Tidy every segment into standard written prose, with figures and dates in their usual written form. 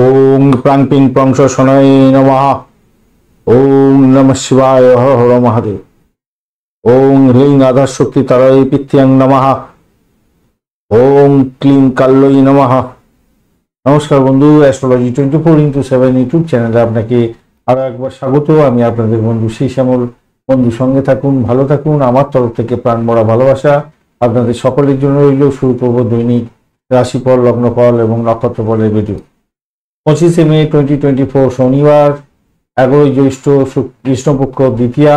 ওং প্রাং ping prong শনৈ নমঃ। ওং নমঃ শিবায় হর হর মহাদেব। ওং হ্রিং আধার শক্তি তারাই পিত্যাং নমঃ। ওং ক্লিং কাল্যই নমঃ। নমস্কার বন্ধু, অ্যাস্ট্রোলজি 24x7 ইউটিউব চ্যানেলে আপনাকে আরো একবার স্বাগত। আমি আপনাদের বন্ধু সেই শ্যামল। বন্ধু সঙ্গে থাকুন, ভালো থাকুন। আমার তরফ থেকে প্রাণ ভরা ভালোবাসা আপনাদের সকলের জন্য রইল। শুরু করব দৈনিক রাশিফল, লগ্নফল এবং নক্ষত্রফলের ভিডিও। 25শে মে 2024 শনিবার, 11ই জ্যৈষ্ঠ কৃষ্ণপক্ষ দ্বিতীয়া।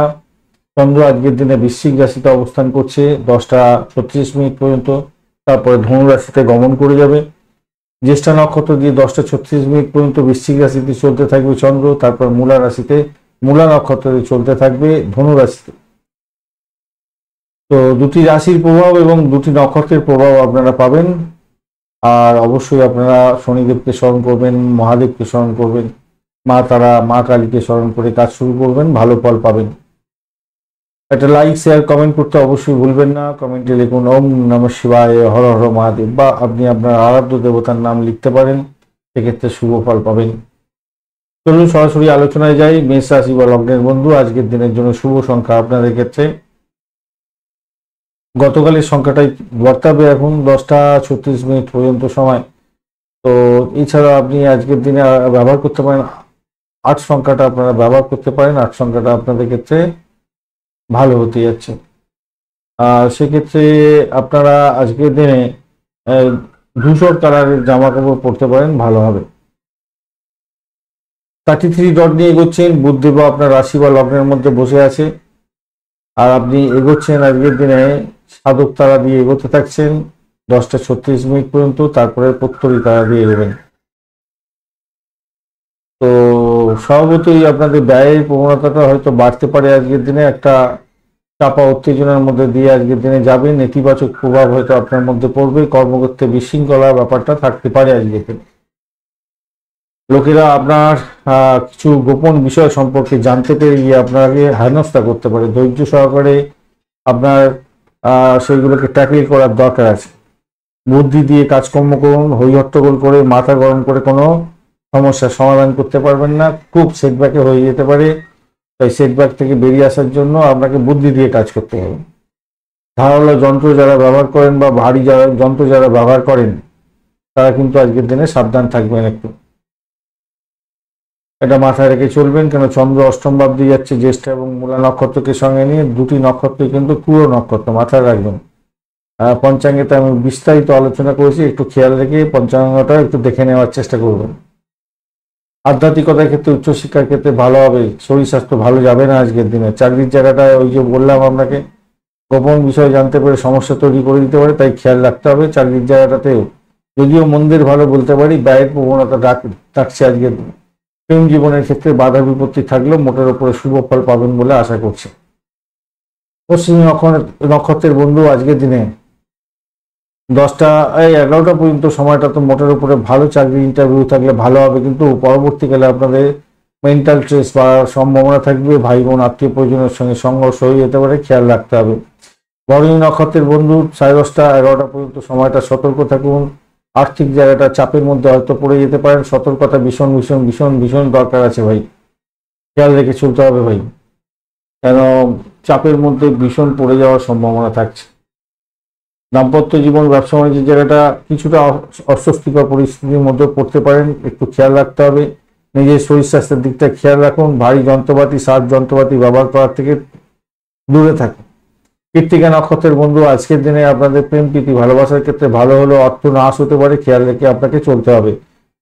চন্দ্র আজকের দিনে বৃশ্চিক রাশিতে অবস্থান করছে 10টা 36 মিনিট পর্যন্ত, তারপরে ধনু রাশিতে গমন করে যাবে। জ্যেষ্ঠা নক্ষত্র দিয়ে 10টা 36 মিনিট পর্যন্ত বৃশ্চিক রাশিতে চলতে থাকবে চন্দ্র, তারপর মূলা নক্ষত্রে চলতে থাকবে ধনু রাশিতে। তো দুটি রাশির প্রভাব এবং দুটি নক্ষত্রের প্রভাব আপনারা পাবেন। আর অবশ্যই আপনারা শনিদেবকে স্মরণ করবেন, মহাদেবকে স্মরণ করবেন, মা তারা, মা কালীকে স্মরণ করে কাজ শুরু করবেন, ভালো ফল পাবেন। একটা লাইক, শেয়ার, কমেন্ট করতে অবশ্যই ভুলবেন না। কমেন্টে লিখুন ওম নমঃ শিবায় হর হর মহাদেব, বা আপনি আপনার আরাধ্য দেবতার নাম লিখতে পারেন, সেক্ষেত্রে শুভ ফল পাবেন। চলুন সরাসরি আলোচনায় যাই। মেষ রাশি বা লগ্নের বন্ধু, আজকের দিনের জন্য শুভ সংখ্যা আপনাদের ক্ষেত্রে গতকালের সংখ্যাটাই বর্তাবে এখন 10টা 36 মিনিট পর্যন্ত সময়। তো এছাড়া আপনি আজকের দিনে ব্যবহার করতে পারেন 8 সংখ্যাটা, আপনারা ব্যবহার করতে পারেন। 8 সংখ্যাটা আপনাদের ক্ষেত্রে ভালো হতে যাচ্ছে। আর সেক্ষেত্রে আপনারা আজকের দিনে ধূসর কালারের জামা কাপড় পরতে পারেন, ভালো হবে। 33 ডট নিয়ে এগোচ্ছেন। বুধদেব আপনার রাশি বা লগ্নের মধ্যে বসে আছে, আর আপনি এগোচ্ছেন আজকের দিনে সাধক তারা দিয়ে এগোতে থাকছেন 10টা 36 মিনিট পর্যন্ত, তারপরে প্রত্যরী তারা দিয়ে এগোবেন। তো স্বভাবতই আপনাদের ব্যয়ের প্রবণতাটা হয়তো বাড়তে পারে আজকের দিনে। একটা চাপা উত্তেজনার মধ্যে দিয়ে আজকের দিনে যাবেন। নেতিবাচক প্রভাব হয়তো আপনার মধ্যে পড়বে। কর্মক্ষেত্রে বিশৃঙ্খলা ব্যাপারটা থাকতে পারে আজকের দিনে। লোকেরা আপনার কিছু গোপন বিষয় সম্পর্কে জানতে পেরে গিয়ে আপনাকে হেনস্থা করতে পারে। ধৈর্য সহকারে আপনার সেইগুলোকে ট্যাকেল করার দরকার আছে। বুদ্ধি দিয়ে কাজকর্ম করুন। হইহট্টগোল করে মাথা গরম করে কোনো সমস্যার সমাধান করতে পারবেন না, খুব সেটব্যাকে হয়ে যেতে পারে। তাই সেটব্যাক থেকে বেরিয়ে আসার জন্য আপনাকে বুদ্ধি দিয়ে কাজ করতে হবে। ধারালো যন্ত্র যারা ব্যবহার করেন বা ভারী যন্ত্র যারা ব্যবহার করেন, তারা কিন্তু আজকের দিনে সাবধান থাকবেন একটু। এটা মাথায় রেখে চলবেন, কেন চন্দ্র অষ্টম ভাব দিয়ে যাচ্ছে জ্যেষ্ঠা এবং মূলা নক্ষত্রকে সঙ্গে নিয়ে। দুটি নক্ষত্র কিন্তু পুরো নক্ষত্র, মাথায় রাখবেন। পঞ্চাঙ্গেতে আমি বিস্তারিত আলোচনা করেছি, একটু খেয়াল রেখে পঞ্চাঙ্গটা একটু দেখে নেওয়ার চেষ্টা করবেন। আধ্যাত্মিকতার ক্ষেত্রে, উচ্চশিক্ষার ক্ষেত্রে ভালো হবে। শরীর স্বাস্থ্য ভালো যাবে না আজকের দিনে। চাকরির জায়গাটায় ওই যে বললাম আপনাকে, গোপন বিষয় জানতে পেরে সমস্যা তৈরি করে দিতে পারে, তাই খেয়াল রাখতে হবে। চাকরির জায়গাটাতেও যদিও মন্দির ভালো বলতে পারি, ব্যয়ের প্রবণতা ডাকছে আজকের দিনে। প্রেম জীবনের ক্ষেত্রে বাধা বিপত্তি থাকলেও মোটের উপরে শুভ ফল পাবেন বলে আশা করছি। পশ্চিম নক্ষত্রের বন্ধু, আজকের দিনে 10টা 11টা পর্যন্ত সময়টা তো মোটের উপরে ভালো। চাকরি ইন্টারভিউ থাকলে ভালো হবে, কিন্তু পরবর্তীকালে আপনাদের মেন্টাল স্ট্রেস পাওয়ার সম্ভাবনা থাকবে। ভাই বোন আত্মীয় পরিজনের সঙ্গে সংঘর্ষ হয়ে যেতে পারে, খেয়াল রাখতে হবে। ভরণী নক্ষত্রের বন্ধু, 10:30 11টা পর্যন্ত সময়টা সতর্ক থাকুন। আর্থিক জায়গাটা চাপের মধ্যে হয়তো পড়ে যেতে পারেন। সতর্কতা ভীষণ ভীষণ ভীষণ ভীষণ দরকার আছে ভাই, খেয়াল রেখে চলতে হবে ভাই, কেন চাপের মধ্যে ভীষণ পড়ে যাওয়ার সম্ভাবনা থাকছে। দাম্পত্য জীবন, ব্যবসা বাণিজ্যের জায়গাটা কিছুটা অস্বস্তিকর পরিস্থিতির মধ্যে পড়তে পারেন, একটু খেয়াল রাখতে হবে। নিজের শরীর স্বাস্থ্যের দিকটা খেয়াল রাখুন। ভারী যন্ত্রপাতি, শার্প যন্ত্রপাতি ব্যবহার করার থেকে দূরে থাকুন। কৃত্তিকা নক্ষত্রের বন্ধু, আজকের দিনে আপনাদের প্রেম প্রীতি ভালোবাসার ক্ষেত্রে ভালো হলেও অর্থ নাশ হতে পারে, খেয়াল রেখে আপনাকে চলতে হবে।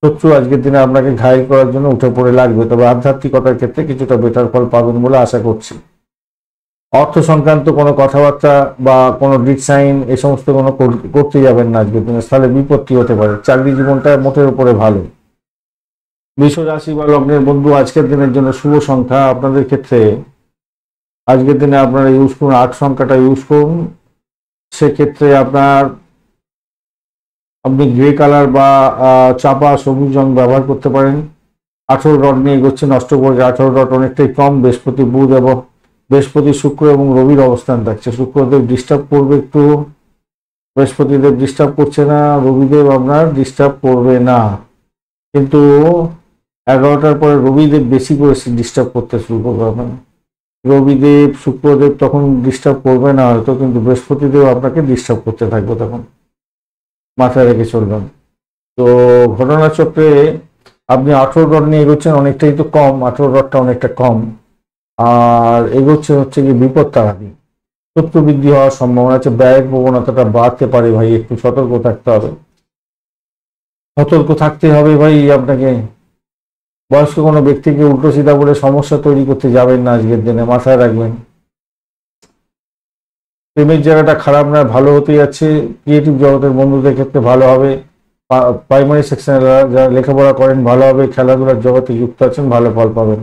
শত্রু আজকের দিনে আপনাকে ঘায়েল করার জন্য উঠে পড়ে লাগবে, তবে আধ্যাত্মিকতার ক্ষেত্রে কিছুটা বেটার ফল পাবেন বলে আশা করছি। অর্থ সংক্রান্ত কোনো কথাবার্তা বা কোনো ডিড সাইন এই সমস্ত কোনো করতে যাবেন না আজকের দিনে, তাহলে বিপত্তি হতে পারে। চাকরি জীবনটা মোটের উপরে ভালো। বৃষ রাশি বা লগ্নের বন্ধু, আজকের দিনের জন্য শুভ সংখ্যা আপনাদের ক্ষেত্রে আজকের দিনে আপনারা ইউজ করুন 8 সংখ্যাটা ইউজ করুন। সেক্ষেত্রে আপনি গ্রে কালার বা চাপা সবুজ রং ব্যবহার করতে পারেন। 18 ডট নিয়ে এগোচ্ছেন অষ্টবর্গে। 18 ডট অনেকটাই কম। বৃহস্পতি, বুধ এবং বৃহস্পতি, শুক্র এবং রবির অবস্থান থাকছে। শুক্রদেব ডিস্টার্ব করবে একটু, বৃহস্পতিদেব ডিস্টার্ব করছে না, রবিদেব আপনার ডিস্টার্ব করবে না। কিন্তু 11টার পরে রবিদেব বেশি করে ডিস্টার্ব করতে শুরু করবেন। রবিদেব শুক্রদেব তখন ডিস্টার্ব করবে না হয়তো, কিন্তু বৃহস্পতিদেব আপনাকে ডিস্টার্ব করতে থাকবে, তখন মাথায় রেখে চলবেন। তো ঘটনাচক্রে আপনি 18 রড নিয়ে এগোচ্ছেন, অনেকটাই তো কম, 18 রডটা অনেকটা কম। আর এগোচ্ছে হচ্ছে কি বিপদ তাড়াতাড়ি, শত্রু বৃদ্ধি হওয়ার সম্ভাবনা আছে, ব্যয়ের প্রবণতাটা বাড়তে পারে ভাই, একটু সতর্ক থাকতে হবে, সতর্ক থাকতে হবে ভাই আপনাকে। বয়স্ক কোনো ব্যক্তিকে উল্টো সিধা বলে সমস্যা তৈরি করতে যাবেন না আজকের দিনে, মাথায় রাখবেন। প্রেমের জায়গাটা খারাপ নয়, ভালো হতে যাচ্ছে। ক্রিয়েটিভ জগতের বন্ধুদের ক্ষেত্রে ভালো হবে। প্রাইমারি সেকশনে যারা লেখাপড়া করেন ভালো হবে, খেলাধুলার জগতে যুক্ত আছেন ভালো ফল পাবেন।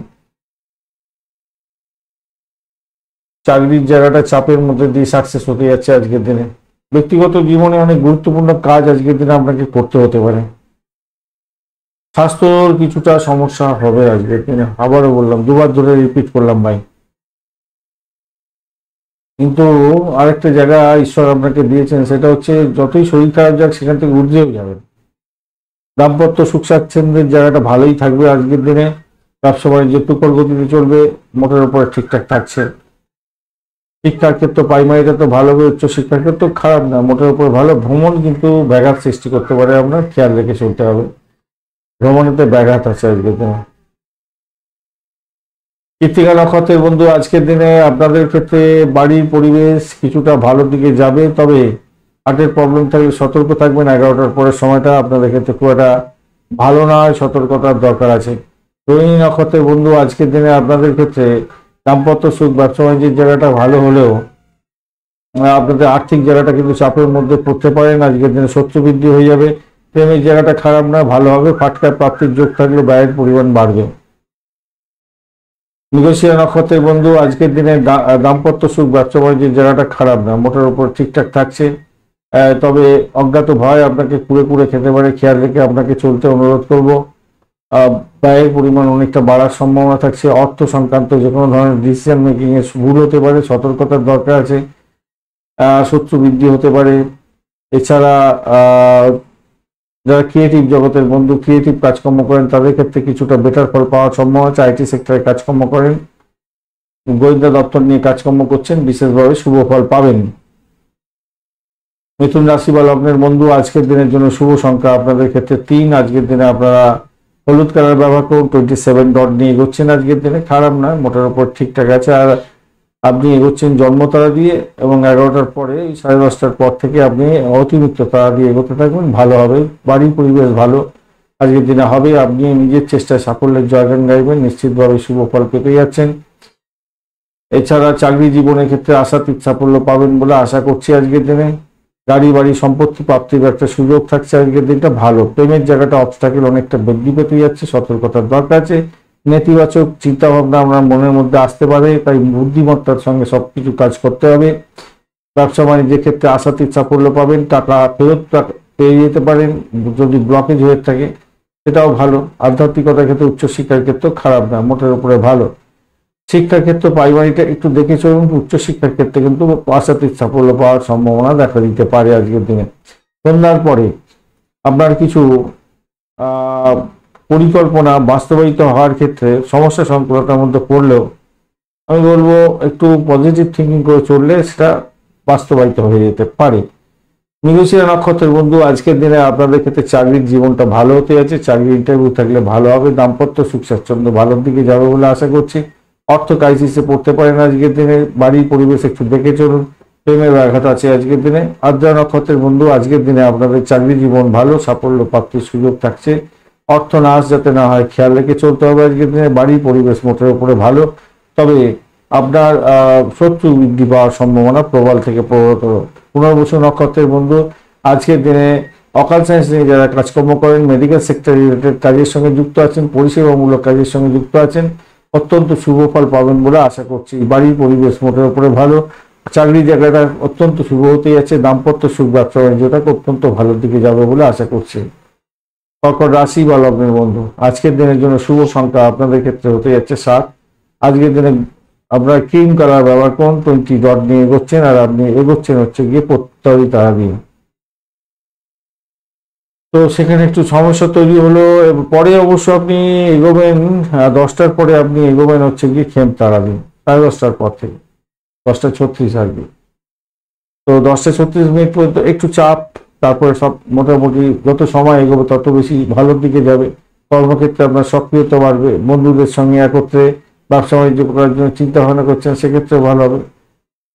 চাকরির জায়গাটা চাপের মধ্যে দিয়ে সাকসেস হতে যাচ্ছে আজকের দিনে। ব্যক্তিগত জীবনে অনেক গুরুত্বপূর্ণ কাজ আজকের দিনে আপনাকে করতে হতে পারে। স্বাস্থ্যর কিছুটা সমস্যা হবে আজকের দিনে, আবারও বললাম, দুবার ধরে রিপিট করলাম ভাই। কিন্তু আরেকটা জায়গা ঈশ্বর আপনাকে দিয়েছেন, সেটা হচ্ছে যতই শরীর খারাপ যাক সেখান থেকে ঊর্ধ্বেও যাবেন। দাম্পত্য সুখ স্বাচ্ছন্দ্যের জায়গাটা ভালোই থাকবে আজকের দিনে। ব্যবসা বাণিজ্য তুকর গতিতে চলবে, মোটের উপরে ঠিকঠাক থাকছে। শিক্ষার ক্ষেত্রে প্রাইমারিটা তো ভালো হবে, উচ্চশিক্ষার ক্ষেত্রে খারাপ না, মোটের উপর ভালো। ভ্রমণ কিন্তু ব্যাঘাত সৃষ্টি করতে পারে, আপনার খেয়াল রেখে চলতে হবে, ভ্রমণেতে ব্যাঘাত আছে আজকের দিনে। কৃত্তিকা নক্ষত্রের বন্ধু আজকের দিনে আপনাদের ক্ষেত্রে বাড়ির পরিবেশ কিছুটা ভালো দিকে যাবে, তবে হার্টের প্রবলেম থাকলে সতর্ক থাকবেন। 11টার পরের সময়টা আপনাদের ক্ষেত্রে খুব একটা ভালো নয়, সতর্কতার দরকার আছে। রোহিণী নক্ষত্রের বন্ধু আজকের দিনে আপনাদের ক্ষেত্রে দাম্পত্য সুখ ব্যবসা বাণিজ্যের জায়গাটা ভালো হলেও আপনাদের আর্থিক জায়গাটা কিন্তু চাপের মধ্যে পড়তে পারেন। আজকের দিনে শত্রু বৃদ্ধি হয়ে যাবে। প্রেমের জায়গাটা খারাপ নয়, ভালো হবে। ফাটকায় প্রাপ্তির যোগ থাকলে ব্যয়ের পরিমাণ বাড়বে। মৃগশিরা নক্ষত্রের বন্ধু আজকের দিনে দাম্পত্য সুখ ব্যবসা বাণিজ্যের জায়গাটা খারাপ না, মোটের উপর ঠিকঠাক থাকছে। তবে অজ্ঞাত ভয় আপনাকে কুড়ে কুড়ে খেতে পারে, খেয়াল রেখে আপনাকে চলতে অনুরোধ করব। ব্যয়ের পরিমাণ অনেকটা বাড়ার সম্ভাবনা থাকছে। অর্থ সংক্রান্ত যে কোনো ধরনের ডিসিশন মেকিং এ ভুল হতে পারে, সতর্কতার দরকার আছে। শত্রু বৃদ্ধি হতে পারে। এছাড়া যারা ক্রিয়েটিভ জগতের বন্ধু, ক্রিয়েটিভ কাজকর্ম করেন, তাদের ক্ষেত্রে কিছুটা বেটার ফল পাওয়ার সম্ভাবনা আছে। আইটি সেক্টরে কাজকর্ম করেন, গোয়েন্দা দপ্তর নিয়ে কাজকর্ম করছেন, বিশেষভাবে শুভ ফল পাবেন। মিথুন রাশি বা লগ্নের বন্ধু আজকের দিনের জন্য শুভ সংখ্যা আপনাদের ক্ষেত্রে 3। আজকের দিনে আপনারা হলুদ কালার ব্যবহার করুন। 27 ডট নিয়ে এগোচ্ছেন আজকের দিনে, খারাপ নয়, মোটের উপর ঠিকঠাক আছে। আর আপনি এগোচ্ছেন জন্মতারা দিয়ে, এবং 11টার পরে 10:30টার পর থেকে আপনি অতিরিক্ত তারা দিয়ে এগোতে থাকবেন, ভালো হবে। বাড়ির পরিবেশ ভালো আজকের দিনে হবে। আপনি নিজের চেষ্টায় সাফল্যের জয়গান গাইবেন, নিশ্চিতভাবে শুভ ফল পেতে যাচ্ছেন। এছাড়া চাকরি জীবনের ক্ষেত্রে আশাতীত সাফল্য পাবেন বলে আশা করছি আজকের দিনে। গাড়ি বাড়ি সম্পত্তি প্রাপ্তির একটা সুযোগ থাকছে আজকের দিনটা ভালো। প্রেমের জায়গাটা অবস্ট্যাকেল অনেকটা বৃদ্ধি পেতে যাচ্ছে, সতর্কতার দরকার আছে। নেতিবাচক চিন্তা ভাবনা আপনার মনের মধ্যে আসতে পারে, তাই বুদ্ধিমত্তার সঙ্গে সবকিছু কাজ করতে হবে। ব্যবসা বাণিজ্যের ক্ষেত্রে আশাতীত সাফল্য পাবেন, টাকা ফেরত পেয়ে যেতে পারেন। যদি ব্লকেজ হয়ে থাকে সেটাও ভালো। আধ্যাত্মিকতার ক্ষেত্রে উচ্চশিক্ষার ক্ষেত্রেও খারাপ না, মোটের উপরে ভালো। শিক্ষার ক্ষেত্রে প্রাইমারিটা একটু দেখে চলুন, উচ্চশিক্ষার ক্ষেত্রে কিন্তু আশাতীত সাফল্য পাওয়ার সম্ভাবনা দেখা দিতে পারে আজকের দিনে। সন্ধ্যার পরে আপনার কিছু পরিকল্পনা বাস্তবায়িত হওয়ার ক্ষেত্রে সমস্যা সংকুলতার মধ্যে পড়লেও আমি বলবো একটু পজিটিভ থিঙ্কিং করে চললে সেটা বাস্তবায়িত হয়ে যেতে পারে। মৃগশিরা নক্ষত্রের বন্ধু আজকের দিনে আপনাদের ক্ষেত্রে চাকরির জীবনটা ভালো হতে যাচ্ছে। চাকরির ইন্টারভিউ থাকলে ভালো হবে। দাম্পত্য সুখ স্বাচ্ছন্দ্য ভালোর দিকে যাবে বলে আশা করছি। অর্থ ক্রাইসিসে পড়তে পারেন আজকের দিনে। বাড়ির পরিবেশ একটু দেখে চলুন। প্রেমের ব্যাঘাত আছে আজকের দিনে। আদ্রা নক্ষত্রের বন্ধু আজকের দিনে আপনাদের চাকরি জীবন ভালো, সাফল্য প্রাপ্তির সুযোগ থাকছে। অর্থ নাশ যাতে না হয় খেয়াল রেখে চলতে হবে আজকের দিনে। বাড়ির পরিবেশ মোটের উপরে ভালো, তবে আপনার শত্রু বৃদ্ধি পাওয়ার সম্ভাবনা প্রবল থেকে প্রবলতর। পুনর্বসু নক্ষত্রের বন্ধু আজকের দিনে অকাল সায়েন্স নিয়ে যারা কাজকর্ম করেন, মেডিকেল সেক্টর রিলেটেড কাজের সঙ্গে যুক্ত আছেন, পরিষেবামূলক কাজের সঙ্গে যুক্ত আছেন, অত্যন্ত শুভ ফল পাবেন বলে আশা করছি। বাড়ির পরিবেশ মোটের উপরে ভালো। চাকরির জায়গাটা অত্যন্ত শুভ হতে যাচ্ছে। দাম্পত্য সুখ ব্যবসা বাণিজ্যটা অত্যন্ত ভালোর দিকে যাবে বলে আশা করছি। কর্কট রাশি বা লগ্নের বন্ধু আজকের দিনের জন্য শুভ সংখ্যা আপনাদের ক্ষেত্রে হতে যাচ্ছে 7। আজকের দিনে আপনারা ক্রিম কালার ব্যবহার করুন। 20 ডট নিয়ে এগোচ্ছেন, আর আপনি এগোচ্ছেন হচ্ছে গিয়ে প্রত্যয়ী তারা দিয়ে। তো সেখানে একটু সমস্যা তৈরি হলো। পরে অবশ্য আপনি এগোবেন, 10টার পরে আপনি এগোবেন হচ্ছে গিয়ে খেমতারা দিন, 10:30টার পর থেকে 10:36 আর কি। তো 10:36 পর্যন্ত একটু চাপ, তারপরে সব মোটামুটি যত সময় এগোবে তত বেশি ভালোর দিকে যাবে। কর্মক্ষেত্রে আপনার সক্রিয়তা বাড়বে, বন্ধুদের সঙ্গে একত্রে ব্যবসা বাণিজ্য করার জন্য চিন্তা ভাবনা করছেন, সেক্ষেত্রে ভালো হবে।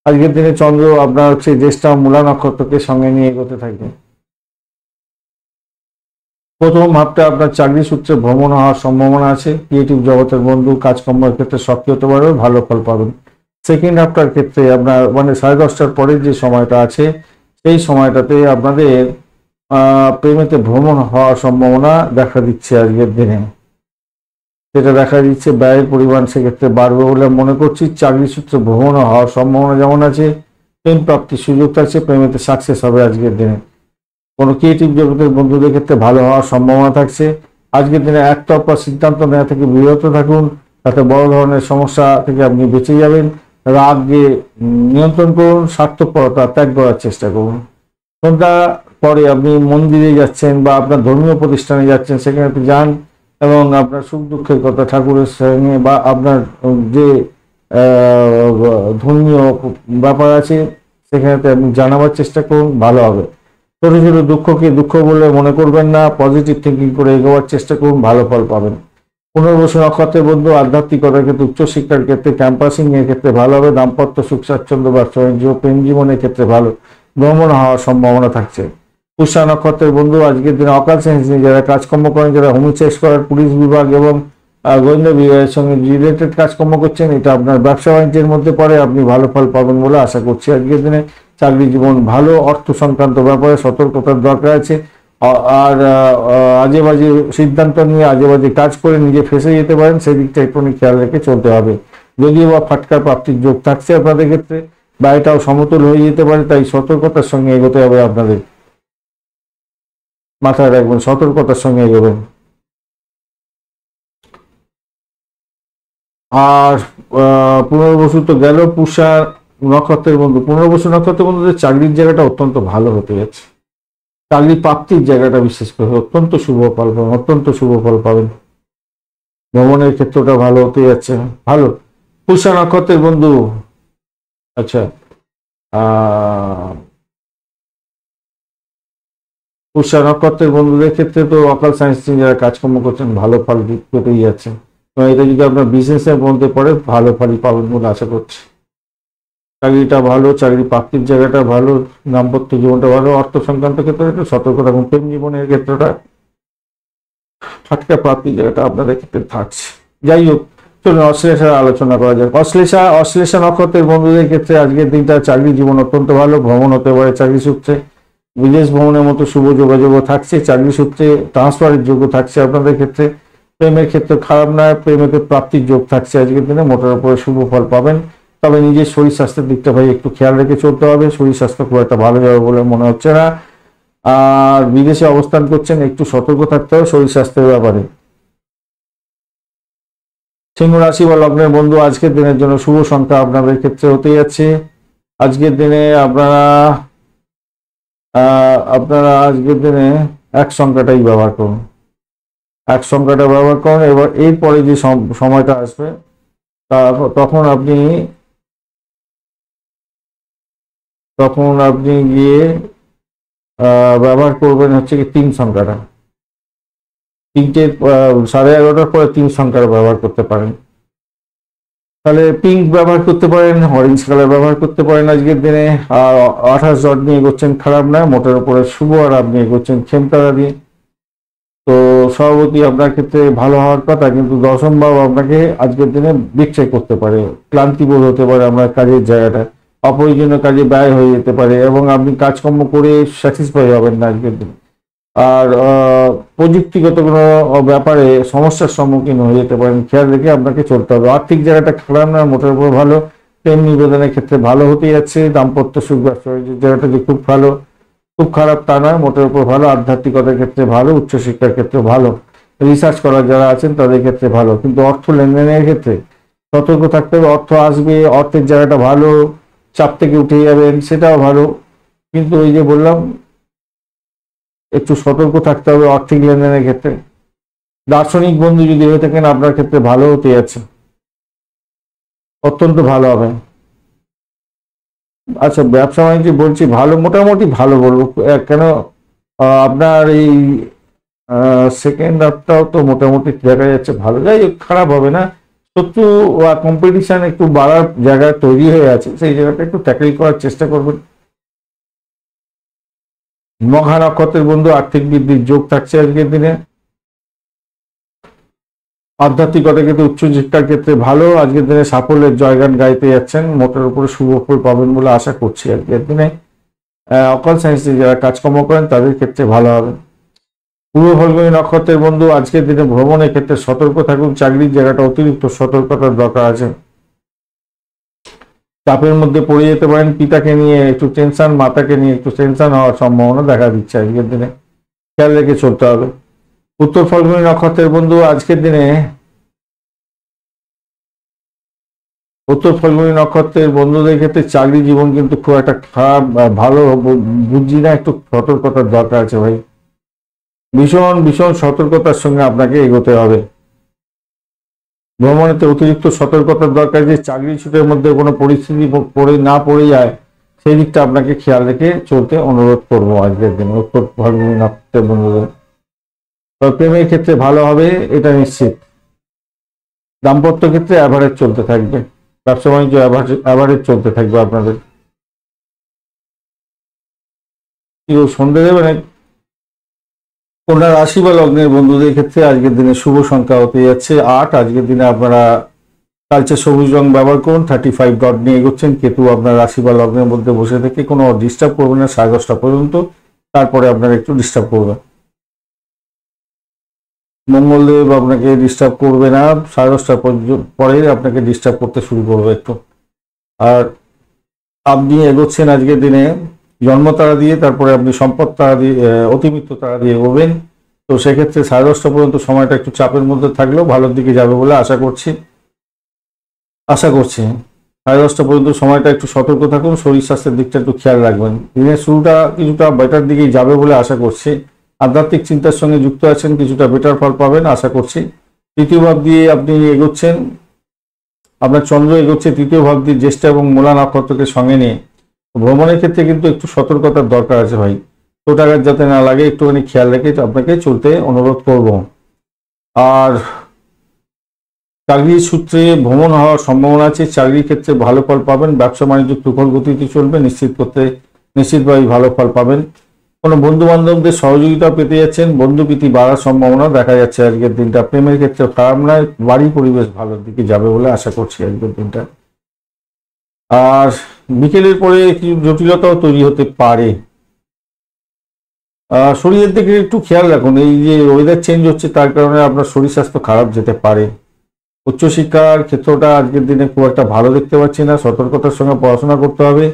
আজকের দিনে চন্দ্র আপনার হচ্ছে জ্যেষ্ঠা মূলা নক্ষত্রকে সঙ্গে নিয়ে এগোতে থাকবে। প্রথম হাফটা আপনার চাকরি সূত্রে ভ্রমণ হওয়ার সম্ভাবনা আছে, ক্রিয়েটিভ জগতের বন্ধু কাজকর্মের ক্ষেত্রে সক্রিয়তা বাড়বে, ভালো ফল পাবেন। সেকেন্ড হাফটার ক্ষেত্রে আপনার মানে 10:30টার পরের যে সময়টা আছে, সেই সময়টাতে আপনাদের প্রেমেতে ভ্রমণ হওয়ার সম্ভাবনা দেখা দিচ্ছে আজকের দিনে। যেটা দেখা দিচ্ছে ব্যয়ের পরিমাণ সেক্ষেত্রে বাড়বে বলে মনে করছি। চাকরি সূত্রে ভ্রমণ হওয়ার সম্ভাবনা যেমন আছে, প্রেম প্রাপ্তির সুযোগ থাকছে, প্রেমেতে সাকসেস হবে আজকের দিনে। কোনো ক্রিয়েটিভ জগতের বন্ধুদের ক্ষেত্রে ভালো হওয়ার সম্ভাবনা থাকছে। আজকের দিনে একতরফা সিদ্ধান্ত নেওয়া থেকে বিরত থাকুন, তাতে বড় ধরনের সমস্যা থেকে আপনি বেঁচে যাবেন। রাগকে নিয়ন্ত্রণ করুন, স্বার্থপরতা ত্যাগ করার চেষ্টা করুন। সন্ধ্যা পরে আপনি মন্দিরে যাচ্ছেন বা আপনার ধর্মীয় প্রতিষ্ঠানে যাচ্ছেন, সেখানে আপনি যান এবং আপনার সুখ দুঃখের কথা ঠাকুরের সঙ্গে বা আপনার যে ধর্মীয় ব্যাপার আছে সেখানে আপনি জানাবার চেষ্টা করুন, ভালো হবে। ছোট ছোট দুঃখকে দুঃখ বলে মনে করবেন না, পজিটিভ থিঙ্কিং করে এগোবার চেষ্টা করুন, ভালো ফল পাবেন। পুনর্বসু নক্ষত্রের বন্ধু আধ্যাত্মিকতার ক্ষেত্রে, উচ্চশিক্ষার ক্ষেত্রে, ক্যাম্পাসিং এর ক্ষেত্রে ভালো হবে। দাম্পত্য সুখ স্বাচ্ছন্দ্য, ব্যবসা বাণিজ্য, প্রেম জীবনের ক্ষেত্রে ভালো, ভ্রমণ হওয়ার সম্ভাবনা থাকছে। পুষ্যা নক্ষত্রের বন্ধু আজকের দিনে অকাল সায়েন্স নিয়ে যারা কাজকর্ম করেন, যারা হোমিসাইড করার পুলিশ বিভাগ এবং গোয়েন্দা বিভাগের সঙ্গে রিলেটেড কাজকর্ম করছেন, এটা আপনার ব্যবসা বাণিজ্যের মধ্যে পড়ে, আপনি ভালো ফল পাবেন বলে আশা করছি। আজকের দিনে চাকরি জীবন ভালো, অর্থ সংক্রান্ত ব্যাপারে সতর্কতার দরকার আছে। আর আজে বাজে সিদ্ধান্ত নিয়ে আজে বাজে কাজ করে নিজে ফেঁসে যেতে পারেন, সেদিকটা একটু খেয়াল রেখে চলতে হবে। যদিও বা ফাটকা প্রাপ্তির যোগ থাকছে আপনাদের ক্ষেত্রে, বা এটাও সমতুল হয়ে যেতে পারে, তাই সতর্কতার সঙ্গে এগোতে হবে আপনাদের। মাথায় রাখবেন, সতর্কতার সঙ্গে এগোবেন। আর পুনর্বসু তো গেল। পুষা নক্ষত্রের বন্ধু, পুনর্বসু নক্ষত্রের বন্ধুদের চাকরির জায়গাটা অত্যন্ত ভালো হতে যাচ্ছে। চাকরি প্রাপ্তির জায়গাটা বিশেষ করে অত্যন্ত শুভ ফল পাবেন, অত্যন্ত শুভ ফল পাবেন। ভ্রমণের ক্ষেত্রটা ভালো হতে যাচ্ছে, ভালো। পুষা নক্ষত্রের বন্ধু, আচ্ছা, পুষা নক্ষত্রের বন্ধুদের ক্ষেত্রে তো অকাল সায়েন্স নিয়ে যারা কাজকর্ম করছেন ভালো ফল পেতেই যাচ্ছে। এটা যদি আপনার বিজনেসের মধ্যে পড়ে, ভালো ফলই পাবেন বলে আশা করছি। চাকরিটা ভালো, চাকরি প্রাপ্তির জায়গাটা ভালো, দাম্পত্য জীবনটা ভালো, অর্থ সংক্রান্ত ক্ষেত্রে একটু সতর্ক থাকুন। প্রেম জীবনের ক্ষেত্রটা ফাটকা প্রাপ্তির জায়গাটা আপনাদের ক্ষেত্রে থাকছে। যাই হোক, চলুন অশ্লেষার আলোচনা করা যাক। অশ্লেষা নক্ষত্রের বন্ধুদের ক্ষেত্রে আজকের দিনটা চাকরি জীবন অত্যন্ত ভালো, ভ্রমণ হতে পারে চাকরি সূত্রে, বিদেশ ভ্রমণের মতো শুভ যোগাযোগও থাকছে, চাকরি সূত্রে ট্রান্সফারের যোগ্য থাকছে আপনাদের ক্ষেত্রে। প্রেমের ক্ষেত্রে খারাপ নয়, প্রেমেতে প্রাপ্তির যোগ থাকছে আজকের দিনে, মোটার উপরে শুভ ফল পাবেন। তবে নিজের শরীর স্বাস্থ্যের দিকটা ভাই একটু খেয়াল রেখে চলতে হবে, শরীর স্বাস্থ্য খুব একটা ভালো যাবে বলে মনে হচ্ছে না। আর বিদেশে অবস্থান করছেন, একটু সতর্ক থাকতে হবে শরীর স্বাস্থ্যের ব্যাপারে। সিংহ রাশি বা লগ্নের বন্ধু আজকের দিনের জন্য শুভ সংখ্যা আপনাদের ক্ষেত্রে হতে যাচ্ছে। আজকের দিনে আপনারা আজকের দিনে এক সংখ্যাটাই ব্যবহার করুন, এক সংখ্যাটা ব্যবহার করুন। এবার এরপরে যে সময়টা আসবে তখন আপনি গিয়ে ব্যবহার করবেন হচ্ছে কি 3 সংখ্যাটা। 11:30 পরে 3 সংখ্যাটা ব্যবহার করতে পারেন। তাহলে পিঙ্ক ব্যবহার করতে পারেন, অরেঞ্জ কালার ব্যবহার করতে পারেন আজকের দিনে। আর 28 ডট নিয়ে এগোচ্ছেন, খারাপ না, মোটের উপরে শুভ। আর আপনি এগোচ্ছেন খেমতারা দিয়ে। তো সভাপতি আপনার ক্ষেত্রে ভালো হওয়ার কথা, কিন্তু দশম ভাব আপনাকে আজকের দিনে বিক্ষেপ করতে পারে, ক্লান্তিবোধ হতে পারে আপনার কাজের জায়গাটা, অপ্রয়োজনীয় কাজে ব্যয় হয়ে যেতে পারে এবং আপনি কাজকর্ম করে স্যাটিসফাই হবেন না আজকের দিনে। আর প্রযুক্তিগত কোনো ব্যাপারে সমস্যার সম্মুখীন হয়ে যেতে পারেন, খেয়াল রেখে আপনাকে চলতে হবে। আর্থিক জায়গাটা খারাপ না, মোটের উপর ভালো। প্রেম নিবেদনের ক্ষেত্রে ভালো হতে যাচ্ছে। দাম্পত্য সুখ ব্যবসা জায়গাটা যে খুব ভালো, খুব খারাপ তা নয়, মোটের উপর ভালো। আধ্যাত্মিকতার ক্ষেত্রে ভালো, উচ্চশিক্ষার ক্ষেত্রে ভালো, রিসার্চ করার যারা আছেন তাদের ক্ষেত্রে ভালো। কিন্তু অর্থ লেনদেনের ক্ষেত্রে সতর্ক থাকতে হবে। অর্থ আসবে, অর্থের জায়গাটা ভালো, চাপ থেকে উঠে যাবেন, সেটাও ভালো। কিন্তু ওই যে বললাম, একটু সতর্ক থাকতে হবে আর্থিক লেনদেনের ক্ষেত্রে। দার্শনিক বন্ধু যদি হয়ে থাকেন আপনার ক্ষেত্রে ভালো হতে যাচ্ছে, অত্যন্ত ভালো হবে। আচ্ছা, ব্যবসা বাণিজ্য বলছি ভালো, মোটামুটি ভালো বলবো। কেন আপনার এই সেকেন্ড হাফটাও তো মোটামুটি দেখা যাচ্ছে ভালো, যাই হোক খারাপ হবে না। শত্রু বা কম্পিটিশন একটু বাড়ার জায়গা তৈরি হয়ে আছে, সেই জায়গাটা একটু ট্যাকেল করার চেষ্টা করবেন। মঘা নক্ষত্রের বন্ধু আর্থিক বৃদ্ধির যোগ থাকছে আজকের দিনে। আধ্যাত্মিকতা ক্ষেত্রে উচ্চ শিক্ষার ক্ষেত্রে ভালো, আজকের দিনে সাফল্যের জয়গান গাইতে যাচ্ছেন, মোটের উপরে শুভ ফল পাবেন বলে আশা করছি আজকের দিনে। অকাল সায়েন্সে যারা কাজকর্ম করেন তাদের ক্ষেত্রে ভালো হবে। পূর্ব ফাল্গুনী নক্ষত্রের বন্ধু আজকের দিনে ভ্রমণের ক্ষেত্রে সতর্ক থাকুন, চাকরির জায়গাটা অতিরিক্ত সতর্কতার দরকার আছে। চাপের মধ্যে পড়ে যেতে পারেন, পিতাকে নিয়ে একটু টেনশন, মাতাকে নিয়ে একটু টেনশন হওয়ার সম্ভাবনা দেখা দিচ্ছে আজকের দিনে, খেয়াল রেখে চলতে হবে। উত্তর ফাল্গুনী নক্ষত্রের বন্ধু আজকের দিনে উত্তর ফাল্গুনী নক্ষত্রের বন্ধুদের ক্ষেত্রে চাকরি জীবন কিন্তু খুব একটা খারাপ ভালো বুঝছি না, একটু সতর্কতার দরকার আছে ভাই, ভীষণ ভীষণ সতর্কতার সঙ্গে আপনাকে এগোতে হবে। ভ্রমণেতে অতিরিক্ত সতর্কতার দরকার, যে চাকরি ছুটের মধ্যে কোনো পরিস্থিতি না পড়ে যায় সেই দিকটা আপনাকে খেয়াল রেখে চলতে অনুরোধ করবো আজকের দিনে উত্তর ফাল্গুনী নক্ষত্রের বন্ধুদের। তবে প্রেমের ক্ষেত্রে ভালো হবে এটা নিশ্চিত। দাম্পত্য ক্ষেত্রে অ্যাভারেজ চলতে থাকবে, ব্যবসা বাণিজ্য অ্যাভারেজ চলতে থাকবে আপনাদের। কেউ সন্ধে দেবে না। কন্যা রাশি বা লগ্নের বন্ধুদের ক্ষেত্রে আজকের দিনে শুভ সংখ্যা হতে যাচ্ছে 8। আজকের দিনে আপনারা কালচে সবুজ রং ব্যবহার করুন, 35 ডট নিয়ে এগোচ্ছেন। কেতু আপনার রাশি বা লগ্নের মধ্যে বসে থেকে কোনো ডিস্টার্ব করবে না 10:30 পর্যন্ত, তারপরে আপনারা একটু ডিস্টার্ব করবে। মঙ্গলদেব আপনাকে ডিস্টার্ব করবে না, 10:30 পরে আপনাকে ডিস্টার্ব করতে শুরু করবে একটু। আর আপনি এগোচ্ছেন আজকের দিনে জন্ম তারা দিয়ে, তারপরে আপনি সম্পদ তারা দিয়ে, অতিমিত্র তারা দিয়ে এগোবেন। তো সেক্ষেত্রে 10:30 পর্যন্ত সময়টা একটু চাপের মধ্যে থাকলেও ভালোর দিকে যাবে বলে আশা করছি। 10:30 পর্যন্ত সময়টা একটু সতর্ক থাকুন, শরীর স্বাস্থ্যের দিকটা একটু খেয়াল রাখবেন। দিনের শুরুটা কিছুটা বেটার দিকেই যাবে বলে আশা করছি। আধ্যাত্মিক চিন্তার সঙ্গে যুক্ত আছেন, কিছুটা বেটার ফল পাবেন আশা করছি। তৃতীয় ভাব দিয়ে আপনি এগোচ্ছেন, আপনার চন্দ্র এগোচ্ছে তৃতীয় ভাব দিয়ে জ্যেষ্ঠ এবং মূলা নক্ষত্রকে সঙ্গে নিয়ে। ভ্রমণের ক্ষেত্রে কিন্তু একটু সতর্কতার দরকার আছে ভাই, ছোটাঘাত যাতে না লাগে একটুখানি খেয়াল রেখে আপনাকে চলতে অনুরোধ করব। আর চাকরির সূত্রে ভ্রমণ হওয়ার সম্ভাবনা আছে, চাকরির ক্ষেত্রে ভালো ফল পাবেন। ব্যবসা বাণিজ্য তুখর গতিতে চলবে, নিশ্চিতভাবে ভালো ফল পাবেন। কোনো বন্ধু বান্ধবদের সহযোগিতা পেতে যাচ্ছেন, বন্ধুপ্রীতি বাড়ার সম্ভাবনা দেখা যাচ্ছে আজকের দিনটা। প্রেমের ক্ষেত্রে খারাপ নয়, বাড়ি পরিবেশ ভালোর দিকে যাবে বলে আশা করছি আজকের দিনটা। আর বিকেলের পরে কিছু জটিলতাও তৈরি হতে পারে, শরীরের দিকে একটু খেয়াল রাখুন। এই যে ওয়েদার চেঞ্জ হচ্ছে তার কারণে আপনার শরীর স্বাস্থ্য খারাপ যেতে পারে। উচ্চশিক্ষার ক্ষেত্রটা আজকের দিনে খুব একটা ভালো দেখতে পাচ্ছি না, সতর্কতার সঙ্গে পড়াশোনা করতে হবে।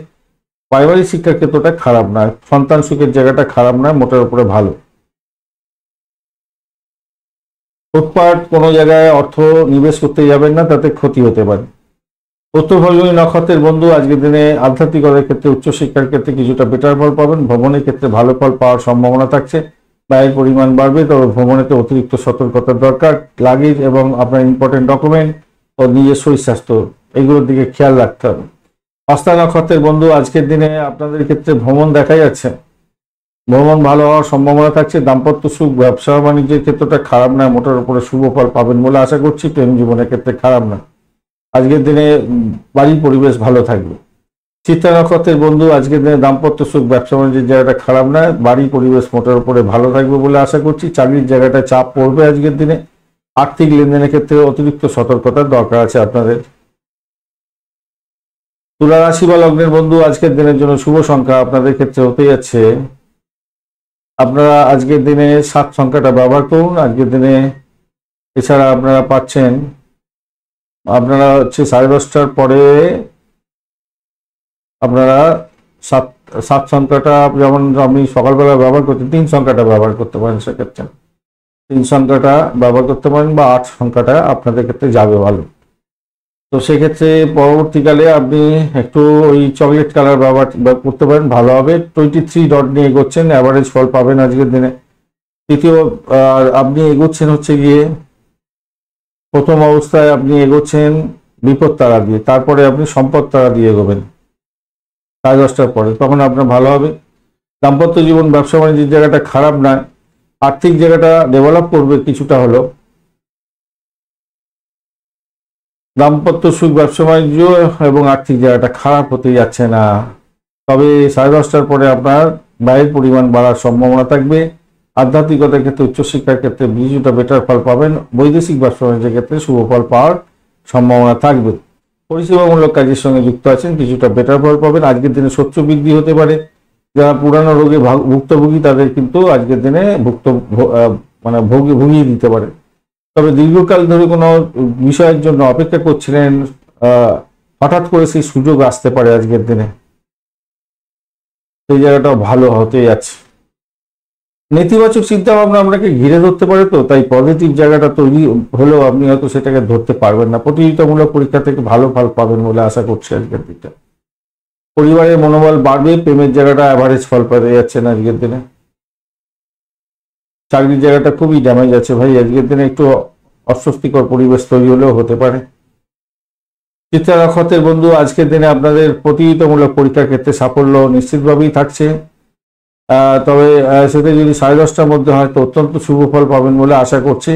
পারিবারিক শিক্ষার ক্ষেত্রটা খারাপ নয়, সন্তান সুখের জায়গাটা খারাপ নয়, মোটের উপরে ভালো। উৎপাট কোনো জায়গায় অর্থ নিবেশ করতে যাবেন না, তাতে ক্ষতি হতে পারে। উত্তর ফাল্গুনী নক্ষত্রের বন্ধু আজকের দিনে আধ্যাত্মিকতার ক্ষেত্রে উচ্চশিক্ষার ক্ষেত্রে কিছুটা বেটার ফল পাবেন। ভ্রমণের ক্ষেত্রে ভালো ফল পাওয়ার সম্ভাবনা থাকছে, ব্যয়ের পরিমাণ বাড়বে, তবে ভ্রমণেতে অতিরিক্ত সতর্কতার দরকার। লাগেজ এবং আপনার ইম্পর্টেন্ট ডকুমেন্ট ও নিজের শরীর স্বাস্থ্য এগুলোর দিকে খেয়াল রাখতে হবে। হস্তা নক্ষত্রের বন্ধু আজকের দিনে আপনাদের ক্ষেত্রে ভ্রমণ দেখা যাচ্ছে, ভ্রমণ ভালো হওয়ার সম্ভাবনা থাকছে। দাম্পত্য সুখ, ব্যবসা বাণিজ্যের ক্ষেত্রটা খারাপ নয়, মোটের উপরে শুভ ফল পাবেন বলে আশা করছি। প্রেম জীবনের ক্ষেত্রে খারাপ নয়, আজকের দিনে বাড়ির পরিবেশ ভালো থাকবে। চিত্রা নক্ষত্রের বন্ধু আজকের দিনে দাম্পত্য সুখ, ব্যবসা বাণিজ্যের জায়গাটা খারাপ নয়, বাড়ির পরিবেশ মোটের উপরে ভালো থাকবে বলে আশা করছি। চাকরির জায়গাটা চাপ পড়বে আজকের দিনে। আর্থিক লেনদেনের ক্ষেত্রে অতিরিক্ত সতর্কতার দরকার আছে আপনাদের। তুলা রাশি বা লগ্নের বন্ধু আজকের দিনের জন্য শুভ সংখ্যা আপনাদের ক্ষেত্রে হতে যাচ্ছে, আপনারা আজকের দিনে 7 সংখ্যাটা ব্যবহার করুন আজকের দিনে। এছাড়া আপনারা পাচ্ছেন, আপনারা হচ্ছে 10:30 পরে আপনারা 7 সংখ্যাটা, যেমন আপনি সকালবেলা ব্যবহার করতে 3 সংখ্যাটা ব্যবহার করতে পারেন, সেক্ষেত্রে 3 সংখ্যাটা ব্যবহার করতে পারেন, বা 8 সংখ্যাটা আপনাদের ক্ষেত্রে যাবে ভালো। তো সেক্ষেত্রে পরবর্তীকালে আপনি একটু ওই চকলেট কালার ব্যবহার করতে পারেন, ভালো হবে। 23 ডট নিয়ে এগোচ্ছেন, অ্যাভারেজ ফল পাবেন আজকের দিনে। তৃতীয় আপনি এগোচ্ছেন হচ্ছে গিয়ে প্রথম অবস্থায় আপনি এগোচ্ছেন বিপদ তারা দিয়ে, তারপরে আপনি সম্পদ তারা দিয়ে এগোবেন 10:30টার পরে, তখন আপনার ভালো হবে। দাম্পত্য জীবন ব্যবসা বাণিজ্যের জায়গাটা খারাপ নয়, আর্থিক জায়গাটা ডেভেলপ করবে কিছুটা হলো। দাম্পত্য সুখ, ব্যবসা বাণিজ্য এবং আর্থিক জায়গাটা খারাপ হতে যাচ্ছে না, তবে 10:30টার পরে আপনার ব্যয়ের পরিমাণ বাড়ার সম্ভাবনা থাকবে। আধ্যাত্মিকতার ক্ষেত্রে, উচ্চশিক্ষার ক্ষেত্রে কিছুটা বেটার ফল পাবেন। বৈদেশিক ব্যবসা বাণিজ্যের ক্ষেত্রে শুভ ফল পাওয়ার সম্ভাবনা থাকবে। পরিষেবামূলক কাজের সঙ্গে যুক্ত আছেন, কিছুটা বেটার ফল পাবেন। আজকের দিনে শত্রু বৃদ্ধি হতে পারে। যারা পুরানো রোগে ভুক্তভোগী তাদের কিন্তু আজকের দিনে ভুগিয়ে দিতে পারে। তবে দীর্ঘকাল ধরে কোনো বিষয়ের জন্য অপেক্ষা করছিলেন, হঠাৎ করে সেই সুযোগ আসতে পারে আজকের দিনে, সেই জায়গাটাও ভালো হতে যাচ্ছে। নেতিবাচক চিন্তা ভাবনা আপনাকে ঘিরে ধরতে পারে, তো তাই পজিটিভ জায়গাটা তৈরি হলেও আপনি হয়তো সেটাকে ধরতে পারবেন না। প্রতিযোগিতামূলক পরীক্ষা থেকে ভালো ফল পাবেন বলে আশা করছি আজকের দিনটা। পরিবারের মনোবল বাড়বে, প্রেমের জায়গাটা অ্যাভারেজ ফল পেতে যাচ্ছেন আজকের দিনে। চাকরির জায়গাটা খুবই ড্যামেজ আছে ভাই, আজকের দিনে একটু অস্বস্তিকর পরিবেশ তৈরি হলেও হতে পারে। চিত্রা নক্ষত্রের বন্ধু, আজকের দিনে আপনাদের প্রতিযোগিতামূলক পরীক্ষার ক্ষেত্রে সাফল্য নিশ্চিতভাবেই থাকছে, তবে সেটা যদি 10:30টার মধ্যে হয় তো অত্যন্ত শুভ ফল পাবেন বলে আশা করছি।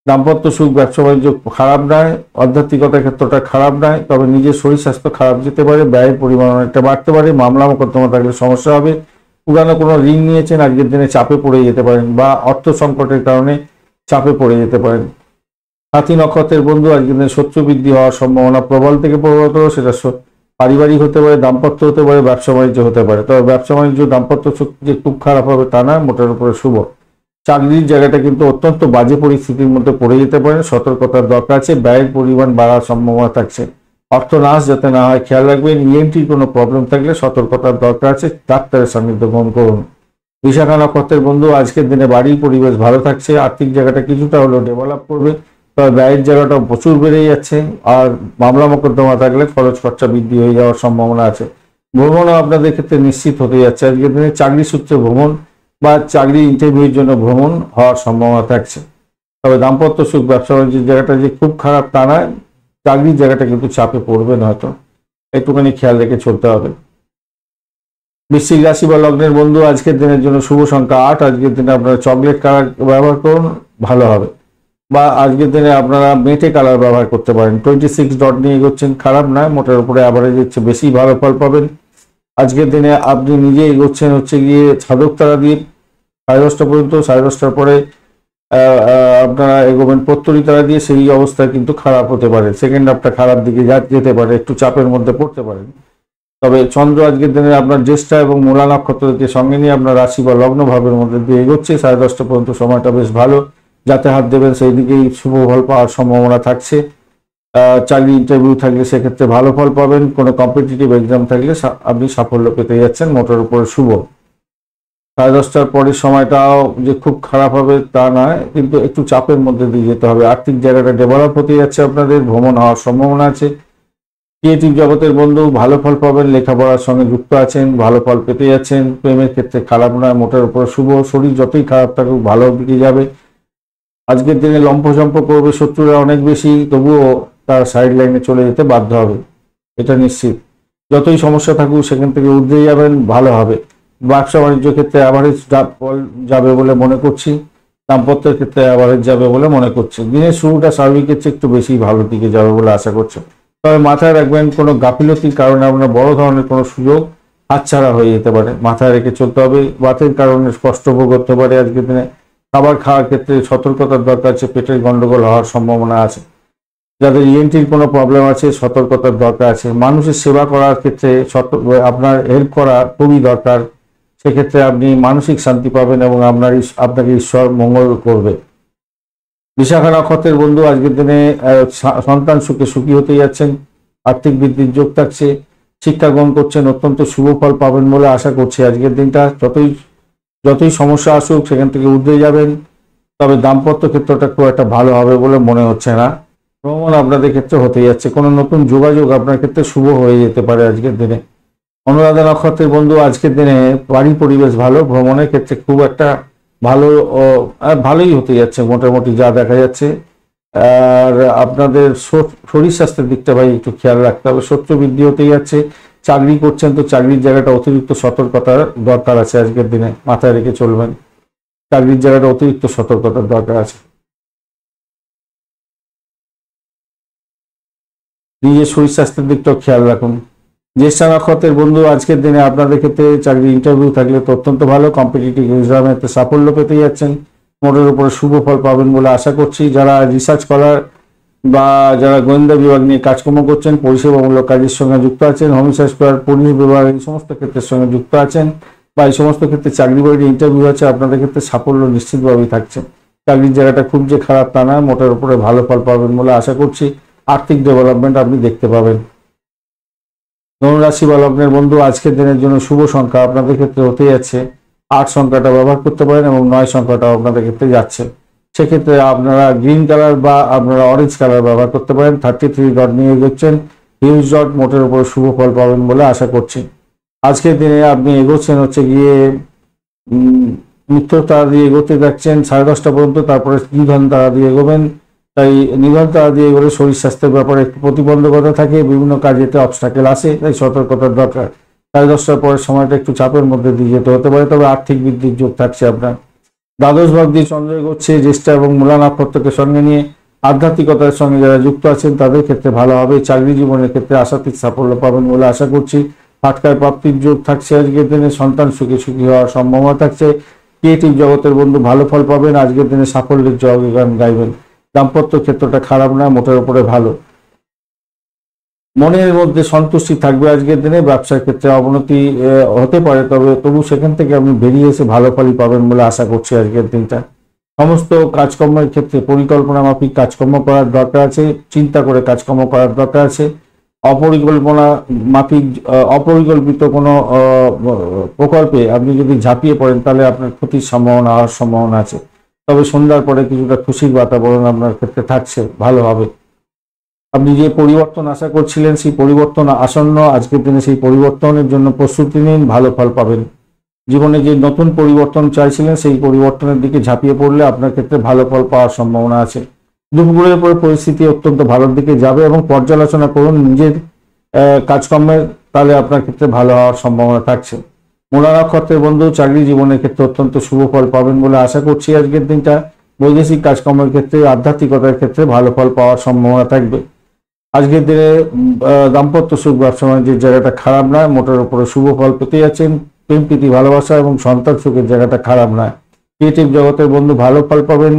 দাম্পত্য সুখ, ব্যবসা বাণিজ্য খারাপ নয়, আধ্যাত্মিকতার ক্ষেত্রটা খারাপ নয়, তবে নিজের শরীর স্বাস্থ্য খারাপ যেতে পারে, ব্যয়ের পরিমাণ অনেকটা বাড়তে পারে, মামলা মোকদ্দমা থাকলে সমস্যা হবে। পুরানো কোনো ঋণ নিয়েছেন, আজকের দিনে চাপে পড়ে যেতে পারেন বা অর্থ সংকটের কারণে চাপে পড়ে যেতে পারেন। হাতি নক্ষত্রের বন্ধু, আজকের দিনে শত্রু বৃদ্ধি হওয়ার সম্ভাবনা প্রবল থেকে প্রবলতর, সেটা পারিবারিক হতে পারে, দাম্পত্য হতে পারে, ব্যবসা বাণিজ্য হতে পারে। তবে ব্যবসা বাণিজ্য দাম্পত্য সুখ যে খুব খারাপ হবে তা না, মোটের উপরে শুভ। চাকরির জায়গাটা কিন্তু অত্যন্ত বাজে পরিস্থিতির মধ্যে পড়ে যেতে পারেন, সতর্কতার দরকার আছে। ব্যয়ের পরিমাণ বাড়ার সম্ভাবনা থাকছে, অর্থ নাশ যাতে না হয় খেয়াল রাখবেন। ইএনটির কোনো প্রবলেম থাকলে সতর্কতার দরকার আছে, ডাক্তারের সান্নিধ্য গ্রহণ করুন। বিশাখা নক্ষত্রের বন্ধু, আজকের দিনে বাড়ির পরিবেশ ভালো থাকছে, আর্থিক জায়গাটা কিছুটা হলেও ডেভেলপ করবে, তবে ব্যয়ের জায়গাটা প্রচুর বেড়ে যাচ্ছে। আর মামলা মোকদ্দমা থাকলে খরচ খরচা বৃদ্ধি হয়ে যাওয়ার সম্ভাবনা আছে। ভ্রমণও আপনাদের ক্ষেত্রে নিশ্চিত হতে যাচ্ছে আজকের দিনে, চাকরি সূত্রে ভ্রমণ বা চাকরি ইন্টারভিউর জন্য ভ্রমণ হওয়ার সম্ভাবনা থাকছে। তবে দাম্পত্য সুখ, ব্যবসা বাণিজ্যের জায়গাটা যে খুব খারাপ তা নয়, চাকরির জায়গাটা কিন্তু চাপে পড়বেন, হয়তো একটুখানি খেয়াল রেখে চলতে হবে। বৃশ্চিক রাশি বা লগ্নের বন্ধু, আজকের দিনের জন্য শুভ সংখ্যা 8। আজকের দিনে আপনারা চকলেট কালার ব্যবহার করুন, ভালো হবে। বা আজকের দিনে আপনারা মেটে কালার ব্যবহার করতে পারেন। 26 ডট নিয়ে এগোচ্ছেন, খারাপ নয়, মোটের উপরে অ্যাভারেজের চেয়ে বেশি ভালো ফল পাবেন। আজকের দিনে আপনি নিজে এগোচ্ছেন হচ্ছে গিয়ে ছাদক তারা দিয়ে 10:30টা পর্যন্ত, 10:30টার পরে আপনারা এগোবেন প্রত্যরী তারা দিয়ে। সেই অবস্থায় কিন্তু খারাপ হতে পারে, সেকেন্ড হাফটা খারাপ দিকে যেতে পারে, একটু চাপের মধ্যে পড়তে পারেন। তবে চন্দ্র আজকের দিনে আপনার জ্যেষ্ঠা এবং মূলা নক্ষত্রকে সঙ্গে নিয়ে আপনার রাশি বা লগ্ন ভাবের মধ্যে দিয়ে এগোচ্ছে। 10:30টা পর্যন্ত সময়টা বেশ ভালো, যাতে হাত দেবেন সেই দিকেই শুভ ফল পাওয়ার সম্ভাবনা থাকছে। চাকরি ইন্টারভিউ থাকলে সেক্ষেত্রে ভালো ফল পাবেন, কোনো কম্পিটিটিভ এক্সাম থাকলে আপনি সাফল্য পেতে যাচ্ছেন, মোটের উপরে শুভ। 10:30টার পরের সময়টাও যে খুব খারাপ হবে তা নয়, কিন্তু একটু চাপের মধ্যে দিয়ে যেতে হবে। আর্থিক জায়গাটা ডেভেলপ হতে যাচ্ছে, আপনাদের ভ্রমণ হওয়ার সম্ভাবনা আছে। ক্রিয়েটিভ জগতের বন্ধু, ভালো ফল পাবেন, লেখাপড়ার সঙ্গে যুক্ত আছেন, ভালো ফল পেতে যাচ্ছেন। প্রেমের ক্ষেত্রে খারাপ নয়, মোটের উপর শুভ। শরীর যতই খারাপ থাকুক ভালো দিকে যাবে। আজকের দিনে লম্ফঝম্প করবে শত্রুরা অনেক বেশি, তবুও তার সাইড লাইনে চলে যেতে বাধ্য হবে, এটা নিশ্চিত। যতই সমস্যা থাকুক সেখান থেকে উঠে যাবেন, ভালো হবে। ব্যবসা বাণিজ্য ক্ষেত্রে অ্যাভারেজ ফল যাবে বলে মনে করছি, দাম্পত্যের ক্ষেত্রে অ্যাভারেজ যাবে বলে মনে করছি। দিনের শুরুটা স্বাভাবিকের চেয়ে একটু বেশি ভালো দিকে যাবে বলে আশা করছি। তবে মাথায় রাখবেন, কোনো গাফিলতির কারণে আপনার বড় ধরনের কোনো সুযোগ হাতছাড়া হয়ে যেতে পারে, মাথায় রেখে চলতে হবে। বাতের কারণে কষ্ট ভোগ করতে পারে আজকের দিনে। খাবার খাওয়ার ক্ষেত্রে সতর্কতার দরকার আছে, পেটের গন্ডগোল হওয়ার সম্ভাবনা আছে। যাদের ইএনটির কোনো প্রবলেম আছে সতর্কতার দরকার আছে। মানুষের সেবা করার ক্ষেত্রে আপনার হেল্প করা খুবই দরকার, সেক্ষেত্রে আপনি মানসিক শান্তি পাবেন এবং আপনাকে ঈশ্বর মঙ্গল করবে। বিশাখা নক্ষত্রের বন্ধু, আজকের দিনে সন্তান সুখে সুখী হতে যাচ্ছেন, আর্থিক বৃদ্ধির যোগ থাকছে। শিক্ষা গ্রহণ করছেন, অত্যন্ত শুভ ফল পাবেন বলে আশা করছি। আজকের দিনটা যতই সমস্যা আসুক সেখান থেকে উঠে যাবেন, তবে দাম্পত্য ক্ষেত্রটা খুব একটা ভালো হবে বলে মনে হচ্ছে না। ভ্রমণ আপনাদের ক্ষেত্রে হতে যাচ্ছে, কোনো নতুন যোগাযোগ আপনার ক্ষেত্রে শুভ হয়ে যেতে পারে আজকের দিনে। অনুরাধা নক্ষত্রের বন্ধু আজকের দিনে বাড়ি পরিবেশ ভালো, ভ্রমণের ক্ষেত্রে খুব একটা ভালো ভালোই হতে যাচ্ছে মোটামুটি যা দেখা যাচ্ছে। আর আপনাদের শরীর স্বাস্থ্যের দিকটা ভাই একটু খেয়াল রাখতে হবে, শত্রু বৃদ্ধি হতে যাচ্ছে। চাকরি করছেন তো চাকরির জায়গাটা অতিরিক্ত সতর্কতার দরকার আছে আজকের দিনে, মাথায় রেখে চলবেন, চাকরির জায়গাটা অতিরিক্ত সতর্কতার দরকার আছে। নিজের শরীর স্বাস্থ্যের দিকটাও খেয়াল রাখুন। জ্যেষ্ঠা নক্ষত্রের বন্ধু আজকের দিনে আপনাদের ক্ষেত্রে চাকরি ইন্টারভিউ থাকলে তো অত্যন্ত ভালো, কম্পিটিটিভ এক্সামে সাফল্য পেতে যাচ্ছেন, মোটের উপরে শুভ ফল পাবেন বলে আশা করছি। যারা রিসার্চ করার বা যারা গোয়েন্দা বিভাগ নিয়ে কাজকর্ম করছেন, পরিষেবামূলক কাজের সঙ্গে যুক্ত আছেন, হোমিসাইড করার পরিবেশ বিভাগ এই সমস্ত ক্ষেত্রের সঙ্গে যুক্ত আছেন বা এই সমস্ত ক্ষেত্রে চাকরি বাড়ির ইন্টারভিউ আছে, আপনাদের ক্ষেত্রে সাফল্য নিশ্চিতভাবেই থাকছে। চাকরির জায়গাটা খুব যে খারাপ তা নয়, মোটের উপরে ভালো ফল পাবেন বলে আশা করছি। আর্থিক ডেভেলপমেন্ট আপনি দেখতে পাবেন। ধনুরাশি বা লগ্নের বন্ধু আজকের দিনের জন্য শুভ সংখ্যা আপনাদের ক্ষেত্রে হতে যাচ্ছে 8 সংখ্যাটা ব্যবহার করতে পারেন এবং 9 সংখ্যাটাও আপনাদের ক্ষেত্রে যাচ্ছে। সেক্ষেত্রে আপনারা গ্রিন কালার বা আপনারা অরেঞ্জ কালার ব্যবহার করতে পারেন। 33 ডট নিয়ে এগোচ্ছেন, হিউজ ডট, মোটের উপর শুভ ফল পাবেন বলে আশা করছি। আজকের দিনে আপনি এগোচ্ছেন হচ্ছে গিয়ে মিত্র তারা দিয়ে এগোতে যাচ্ছেন 10:30 পর্যন্ত, তারপরে নিধন তারা দিয়ে এগোবেন। তাই নিধন তারা দিয়ে এগোলে শরীর স্বাস্থ্যের ব্যাপারে একটু প্রতিবন্ধকতা থাকে, বিভিন্ন কাজেতে অবস্টাকেল আসে, তাই সতর্কতার দরকার। 10:30টার পরের সময়টা একটু চাপের মধ্যে দিয়ে যেতে হতে পারে, তবে আর্থিক বৃদ্ধির যোগ থাকছে আপনার। দ্বাদশ ভাব দিয়ে চন্দ্র এগোচ্ছে, জ্যেষ্ঠা এবং মূলা নক্ষত্রকে সঙ্গে নিয়ে আধ্যাত্মিকতার সঙ্গে যারা যুক্ত আছেন তাদের ক্ষেত্রে ভালো হবে। চাকরি জীবনের ক্ষেত্রে আশাতীত সাফল্য পাবেন বলে আশা করছি। ফাটকায় প্রাপ্তির যোগ থাকছে আজকের দিনে, সন্তান সুখী হওয়ার সম্ভাবনা থাকছে। ক্রিয়েটিভ জগতের বন্ধু ভালো ফল পাবেন, আজকের দিনে সাফল্যের জয়গান গাইবেন। দাম্পত্য ক্ষেত্রটা খারাপ না, মোটের উপরে ভালো। মনের মধ্যে সন্তুষ্টি থাকবে আজকের দিনে। ব্যবসার ক্ষেত্রে অবনতি হতে পারে, তবু সেখান থেকে আপনি বেরিয়ে এসে ভালো ফলই পাবেন বলে আশা করছি আজকের দিনটা। সমস্ত কাজকর্মের ক্ষেত্রে পরিকল্পনা মাফিক কাজকর্ম করার দরকার আছে, চিন্তা করে কাজকর্ম করার দরকার আছে। অপরিকল্পনা মাফিক অপরিকল্পিত কোনো প্রকল্পে আপনি যদি ঝাঁপিয়ে পড়েন তাহলে আপনার ক্ষতির সম্ভাবনা হওয়ার সম্ভাবনা আছে। তবে সন্ধ্যার পরে কিছুটা খুশির বাতাবরণ আপনার ক্ষেত্রে থাকছে, ভালো হবে। আপনি যে পরিবর্তন আশা করছিলেন সেই পরিবর্তন আসন্ন, আজকের দিনে সেই পরিবর্তনের জন্য প্রস্তুতি নিন, ভালো ফল পাবেন। জীবনে যে নতুন পরিবর্তন চাইছিলেন সেই পরিবর্তনের দিকে ঝাঁপিয়ে পড়লে আপনার ক্ষেত্রে ভালো ফল পাওয়ার সম্ভাবনা আছে। দুপুরের পরে পরিস্থিতি অত্যন্ত ভালোর দিকে যাবে এবং পর্যালোচনা করুন নিজের কাজকর্মের, তাহলে আপনার ক্ষেত্রে ভালো হওয়ার সম্ভাবনা থাকছে। মূলা নক্ষত্রের বন্ধু চাকরি জীবনের ক্ষেত্রে অত্যন্ত শুভ ফল পাবেন বলে আশা করছি আজকের দিনটা। বৈদেশিক কাজকর্মের ক্ষেত্রে, আধ্যাত্মিকতার ক্ষেত্রে ভালো ফল পাওয়ার সম্ভাবনা থাকবে। আজকের দিনে দাম্পত্য সুখ ব্যবসা বাণিজ্যের জায়গাটা খারাপ নয়, মোটের উপরে শুভ ফল পেতে যাচ্ছেন। প্রেম প্রীতি ভালোবাসা এবং সন্তান সুখের জায়গাটা খারাপ নয়। ক্রিয়েটিভ জগতের বন্ধু ভালো ফল পাবেন,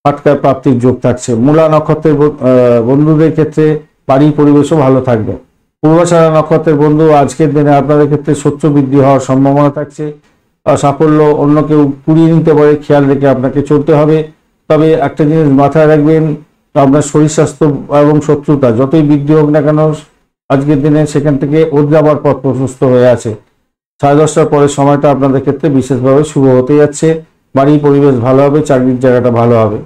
ফাটকায় প্রাপ্তির যোগ থাকছে। মূলা নক্ষত্রের বন্ধুদের ক্ষেত্রে বাড়ির পরিবেশও ভালো থাকবে। পূর্বাষাঢ়া নক্ষত্রের বন্ধু আজকের দিনে আপনাদের ক্ষেত্রে শত্রু বৃদ্ধি হওয়ার সম্ভাবনা থাকছে। সাফল্য অন্য কেউ কুড়িয়ে নিতে পারে, খেয়াল রেখে আপনাকে চলতে হবে। তবে একটা জিনিস মাথায় রাখবেন, আপনার শরীর স্বাস্থ্য এবং শত্রুতা যতই বৃদ্ধি হোক না কেন আজকের দিনে সেখান থেকে যাবার পথ প্রশস্ত হয়ে আছে। 10:30টার পরের সময়টা আপনাদের ক্ষেত্রে বিশেষভাবে শুভ হতে যাচ্ছে। বাড়ির পরিবেশ ভালো হবে, চাকরির জায়গাটা ভালো হবে।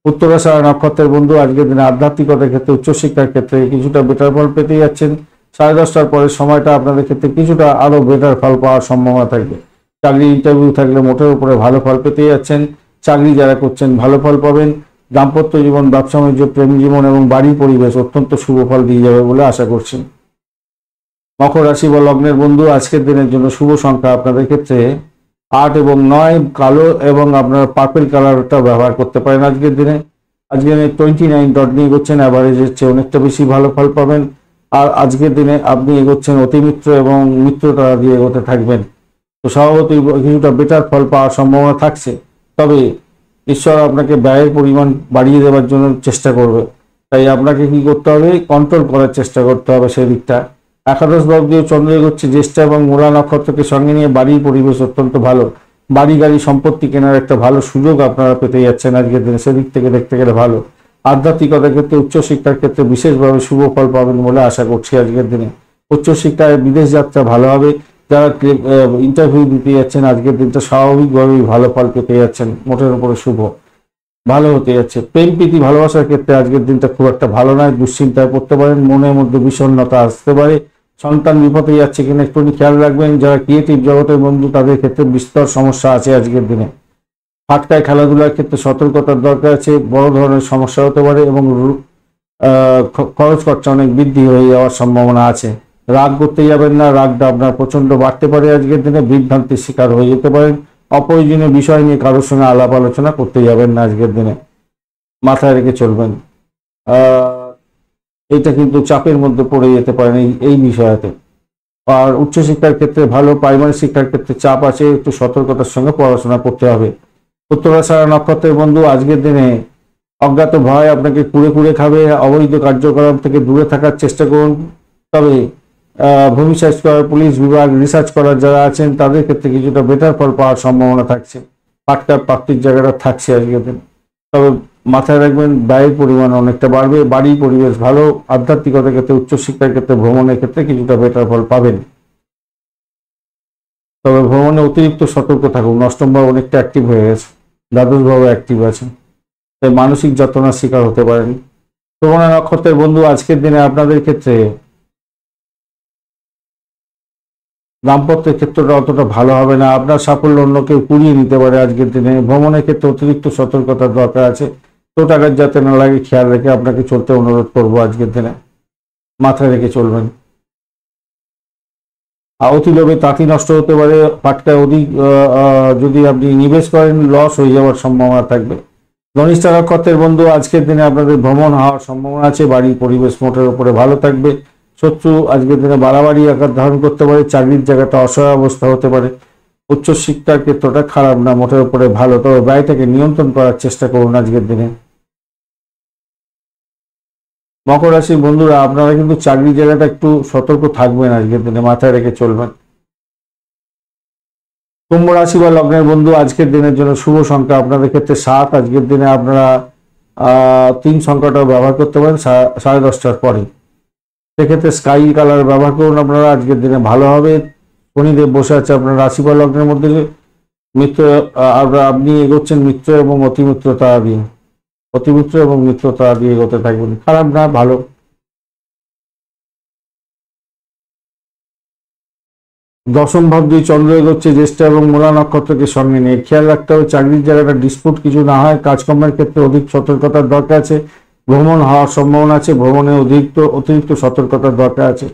উত্তরাষাঢ়া নক্ষত্রের বন্ধু আজকের দিনে আধ্যাত্মিকতার ক্ষেত্রে, উচ্চশিক্ষার ক্ষেত্রে কিছুটা বেটার ফল পেতে যাচ্ছেন। 10:30টার পরের সময়টা আপনাদের ক্ষেত্রে কিছুটা আরো বেটার ফল পাওয়ার সম্ভাবনা থাকবে। চাকরি ইন্টারভিউ থাকলে মোটের উপরে ভালো ফল পেতে যাচ্ছেন। চাকরি যারা করছেন ভালো ফল পাবেন। দাম্পত্য জীবন, ব্যবসা বাণিজ্য, প্রেম জীবন এবং বাড়ির পরিবেশ অত্যন্ত শুভ ফল দিয়ে যাবে বলে আশা করছি। মকর রাশি বা লগ্নের বন্ধু আজকের দিনের জন্য শুভ সংখ্যা আপনাদের ক্ষেত্রে 8 এবং 9, কালো এবং আপনার পার্পেল কালারটা ব্যবহার করতে পারেন আজকের দিনে। আজকের দিনে 29 ডট নিয়ে এগোচ্ছেন, অ্যাভারেজের চেয়ে অনেকটা বেশি ভালো ফল পাবেন। আর আজকের দিনে আপনি এগোচ্ছেন অতিমিত্র এবং মিত্রতা দিয়ে এগোতে থাকবেন, তো স্বভাবতই কিছুটা বেটার ফল পাওয়ার সম্ভাবনা থাকছে। তবে ঈশ্বর আপনাকে ব্যয়ের পরিমাণ বাড়িয়ে দেওয়ার জন্য চেষ্টা করবে, তাই আপনাকে কি করতে হবে, কন্ট্রোল করার চেষ্টা করতে হবে সেই দিকটা। একাদশ ভাব দিয়ে চন্দ্র এগোচ্ছে, জ্যেষ্ঠা এবং মূলা নক্ষত্রকে সঙ্গে নিয়ে বাড়ির পরিবেশ অত্যন্ত ভালো। বাড়ি গাড়ি সম্পত্তি কেনার একটা ভালো সুযোগ আপনারা পেতে যাচ্ছেন আজকের দিনে, সেদিক থেকে দেখতে গেলে ভালো। আধ্যাত্মিকতার ক্ষেত্রে, উচ্চশিক্ষার ক্ষেত্রে বিশেষভাবে শুভ ফল পাবেন বলে আশা করছি আজকের দিনে। উচ্চশিক্ষায় বিদেশ যাত্রা ভালো হবে। যারা ইন্টারভিউ দিতে যাচ্ছেন আজকের দিনটা স্বাভাবিকভাবেই ভালো ফল পেতে যাচ্ছেন, মোটের উপরে শুভ। ভালো হতে যাচ্ছে। প্রেম প্রীতি ভালোবাসার ক্ষেত্রে আজকের দিনটা খুব একটা ভালো নয়, দুশ্চিন্তায় পড়তে পারেন, মনের মধ্যে বিষণ্ণতা আসতে পারে, সন্তান বিপদে যাচ্ছে কিনা একটু খেয়াল রাখবেন। যারা ক্রিয়েটিভ জগতের বন্ধু তাদের ক্ষেত্রে বিস্তর সমস্যা আছে আজকের দিনে। ফাটকায় খেলাধুলার ক্ষেত্রে সতর্কতার দরকার আছে, বড় ধরনের সমস্যা হতে পারে এবং খরচ খরচা অনেক বৃদ্ধি হয়ে যাওয়ার সম্ভাবনা আছে। রাগ করতে যাবেন না, রাগটা আপনার প্রচন্ড বাড়তে পারে আজকের দিনে, বিভ্রান্তির শিকার হয়ে যেতে পারেন। অপ্রয়োজনীয় বিষয় নিয়ে কারোর সঙ্গে আলাপ আলোচনা করতে যাবেন না আজকের দিনে, মাথায় রেখে চলবেন। এটা কিন্তু চাপের মধ্যে পড়ে যেতে পারেন এই বিষয়তে। আর উচ্চশিক্ষার ক্ষেত্রে ভালো, প্রাইমারি শিক্ষার ক্ষেত্রে চাপ আছে, একটু সতর্কতার সঙ্গে পড়াশোনা করতে হবে। উত্তরাষাঢ়া নক্ষত্রের বন্ধু আজকের দিনে অজ্ঞাত ভয় আপনাকে কুড়ে কুড়ে খাবে, অবৈধ কার্যকলাপ থেকে দূরে থাকার চেষ্টা করুন। তবে ভূমি স্বাস্থ্য, পুলিশ বিভাগ, রিসার্চ করার যারা আছেন তাদের ক্ষেত্রে কিছুটা বেটার ফল পাওয়ার সম্ভাবনা থাকছে, ফাটকার প্রাপ্তির জায়গাটা থাকছে আজকের দিন। তবে মাথায় রাখবেন ব্যয়ের পরিমাণ অনেকটা বাড়বে, বাড়ির পরিবেশ ভালো, আধ্যাত্মিকতার ক্ষেত্রে, উচ্চশিক্ষার ক্ষেত্রে, ভ্রমণের ক্ষেত্রে কিছুটা বেটার ফল পাবেন। তবে ভ্রমণে অতিরিক্ত সতর্ক থাকুন, অষ্টম ভাব অনেকটা অ্যাক্টিভ হয়ে গেছে, দ্বাদশ ভাব অ্যাক্টিভ আছে, তাই মানসিক যাতনার শিকার হতে পারেন। শ্রবণা নক্ষত্রের বন্ধু আজকের দিনে আপনাদের ক্ষেত্রে দাম্পত্যের ক্ষেত্রটা অতটা ভালো হবে না, আপনার সাফল্য অন্য কেউ কুড়িয়ে নিতে পারে আজকের দিনে। ভ্রমণের ক্ষেত্রে অতিরিক্ত সতর্কতার দরকার আছে, চোট আঘাত যাতে না লাগে খেয়াল রেখে আপনাকে চলতে অনুরোধ করবো আজকের দিনে, মাথায় রেখে চলবেন। অতি লোভে তাঁতি নষ্ট হতে পারে, পাটকায় অধিক যদি আপনি নিবেশ করেন লস হয়ে যাওয়ার সম্ভাবনা থাকবে। ধনিষ্ঠা নক্ষত্রের বন্ধু আজকের দিনে আপনাদের ভ্রমণ হওয়ার সম্ভাবনা আছে, বাড়ির পরিবেশ মোটের উপরে ভালো থাকবে। শত্রু আজকের দিনে বাড়াবাড়ি আকার ধারণ করতে পারে, চাকরির জায়গাটা অসহায় অবস্থা হতে পারে। উচ্চশিক্ষার ক্ষেত্রটা খারাপ না, মোটের উপরে ভালো, তবে ব্যয়টাকে নিয়ন্ত্রণ করার চেষ্টা করুন আজকের দিনে। মকর রাশির বন্ধুরা আপনারা কিন্তু চাকরির জায়গাটা একটু সতর্ক থাকবেন আজকের দিনে, মাথায় রেখে চলবেন। কুম্ভ রাশি বা লগ্নের বন্ধু আজকের দিনের জন্য শুভ সংখ্যা আপনাদের ক্ষেত্রে 7। আজকের দিনে আপনারা 3 সংখ্যাটাও ব্যবহার করতে পারেন 10:30টার পরে, সেক্ষেত্রে স্কাই কালার ব্যবহার করুন আপনারা, আজকের দিনে ভালো হবে। শনিদেব বসে আছে আপনার রাশি বা লগ্নের মধ্যে, মিত্র আপনি এগোচ্ছেন মিত্র এবং অতিমিত্র তারা দিয়ে, অতিমিত্র এবং মিত্র তারা দিয়ে এগোতে থাকবেন, খারাপ না, ভালো। দশম ভাব দিয়ে চন্দ্র এগোচ্ছে জ্যেষ্ঠা এবং মূলা নক্ষত্রকে সঙ্গে নিয়ে, খেয়াল রাখতে হবে চাকরির জায়গাটা ডিসপুট কিছু না হয়, কাজকর্মের ক্ষেত্রে অধিক সতর্কতার দরকার আছে। ভ্রমণ হওয়ার সম্ভাবনা আছে, ভ্রমণে অতিরিক্ত সতর্কতার দরকার আছে।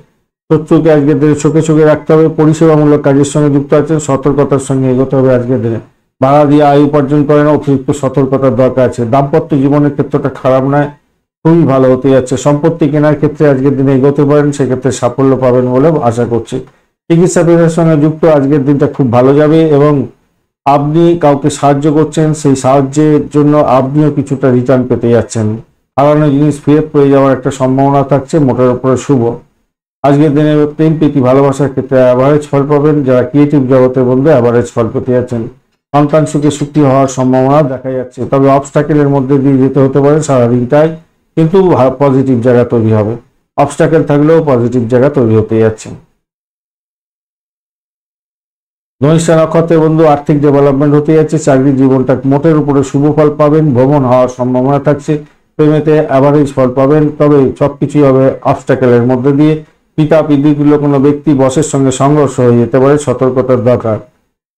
শত্রুকে আজকের দিনে চোখে চোখে রাখতে হবে, পরিষেবামূলক কাজের সঙ্গে যুক্ত আছেন, সতর্কতার সঙ্গে এগোতে হবে আজকের দিনে। ভাড়া দিয়ে আয় উপার্জন করেন, অতিরিক্ত সতর্কতার দরকার আছে। দাম্পত্য জীবনের ক্ষেত্রটা খারাপ নয়, খুবই ভালো হতে যাচ্ছে। সম্পত্তি কেনার ক্ষেত্রে আজকের দিনে এগোতে পারেন, সেক্ষেত্রে সাফল্য পাবেন বলে আশা করছি। চিকিৎসা পেশার সঙ্গে যুক্ত আজকের দিনটা খুব ভালো যাবে এবং আপনি কাউকে সাহায্য করছেন, সেই সাহায্যের জন্য আপনিও কিছুটা রিটার্ন পেতে যাচ্ছেন। হারানো জিনিস ফেরত পেয়ে যাওয়ার একটা সম্ভাবনা থাকছে, মোটের উপরে শুভ। আজকের দিনে প্রেম প্রীতি ভালোবাসার ক্ষেত্রে অ্যাভারেজ ফল পাবেন, যারা ক্রিয়েটিভ জগতের বন্ধু অ্যাভারেজ ফল পেতে যাচ্ছেন। সন্তান সুখে সুখী হওয়ার সম্ভাবনা দেখা যাচ্ছে, তবে অবস্টাকেলের মধ্যে দিয়ে যেতে হতে পারে সারাদিনটাই, কিন্তু পজিটিভ জায়গা তৈরি হবে। অবস্টাকেল থাকলেও পজিটিভ জায়গা তৈরি হতে যাচ্ছে। ধনিষ্ঠা নক্ষত্রের বন্ধু আর্থিক ডেভেলপমেন্ট হতে যাচ্ছে, চাকরির জীবনটা মোটের উপরে শুভ ফল পাবেন, ভ্রমণ হওয়ার সম্ভাবনা থাকছে, প্রেমেতে অ্যাভারেজ ফল পাবেন, তবে সবকিছুই হবে অবস্টাকেলের মধ্যে দিয়ে। পিতা পিতৃতুল্য কোনো ব্যক্তি বসের সঙ্গে সংঘর্ষ হয়ে যেতে পারে, সতর্কতার দরকার।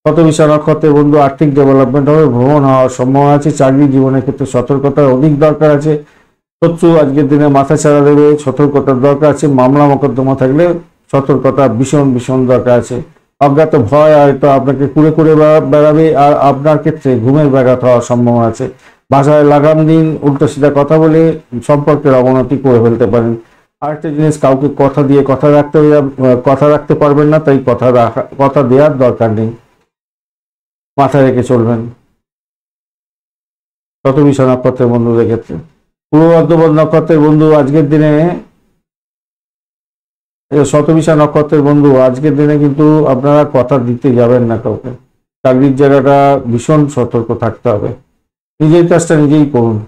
শতবিশা নক্ষত্রের বন্ধু আর্থিক ডেভেলপমেন্ট হবে, ভ্রমণ হওয়ার সম্ভাবনা আছে, চাকরি জীবনের ক্ষেত্রে সতর্কতার অধিক দরকার আছে। শত্রু আজকের দিনে মাথা ছাড়া দেবে, সতর্কতার দরকার আছে। মামলা মোকদ্দমা থাকলে সতর্কতা ভীষণ ভীষণ দরকার আছে। অজ্ঞাত ভয় হয়তো আপনাকে কুড়ে কুড়ে বেড়াবে, আর আপনার ক্ষেত্রে ঘুমের ব্যাঘাত হওয়ার সম্ভাবনা আছে। ভাষায় লাগাম দিন, উল্টো সিধা কথা বলে সম্পর্কের অবনতি করে ফেলতে পারেন। আরেকটা জিনিস, কাউকে কথা দিয়ে কথা রাখতে পারবেন না, তাই কথা দেওয়ার দরকার নেই, মাথায় রেখে চলবেন। শতবিশা নক্ষত্রের বন্ধুদের ক্ষেত্রে পূর্ব বর্ধমান নক্ষত্রের বন্ধু আজকের দিনে, শতবিশা নক্ষত্রের বন্ধু আজকের দিনে কিন্তু আপনারা কথা দিতে যাবেন না কাউকে, চাকরির জায়গাটা ভীষণ সতর্ক থাকতে হবে, নিজের কাজটা নিজেই করুন।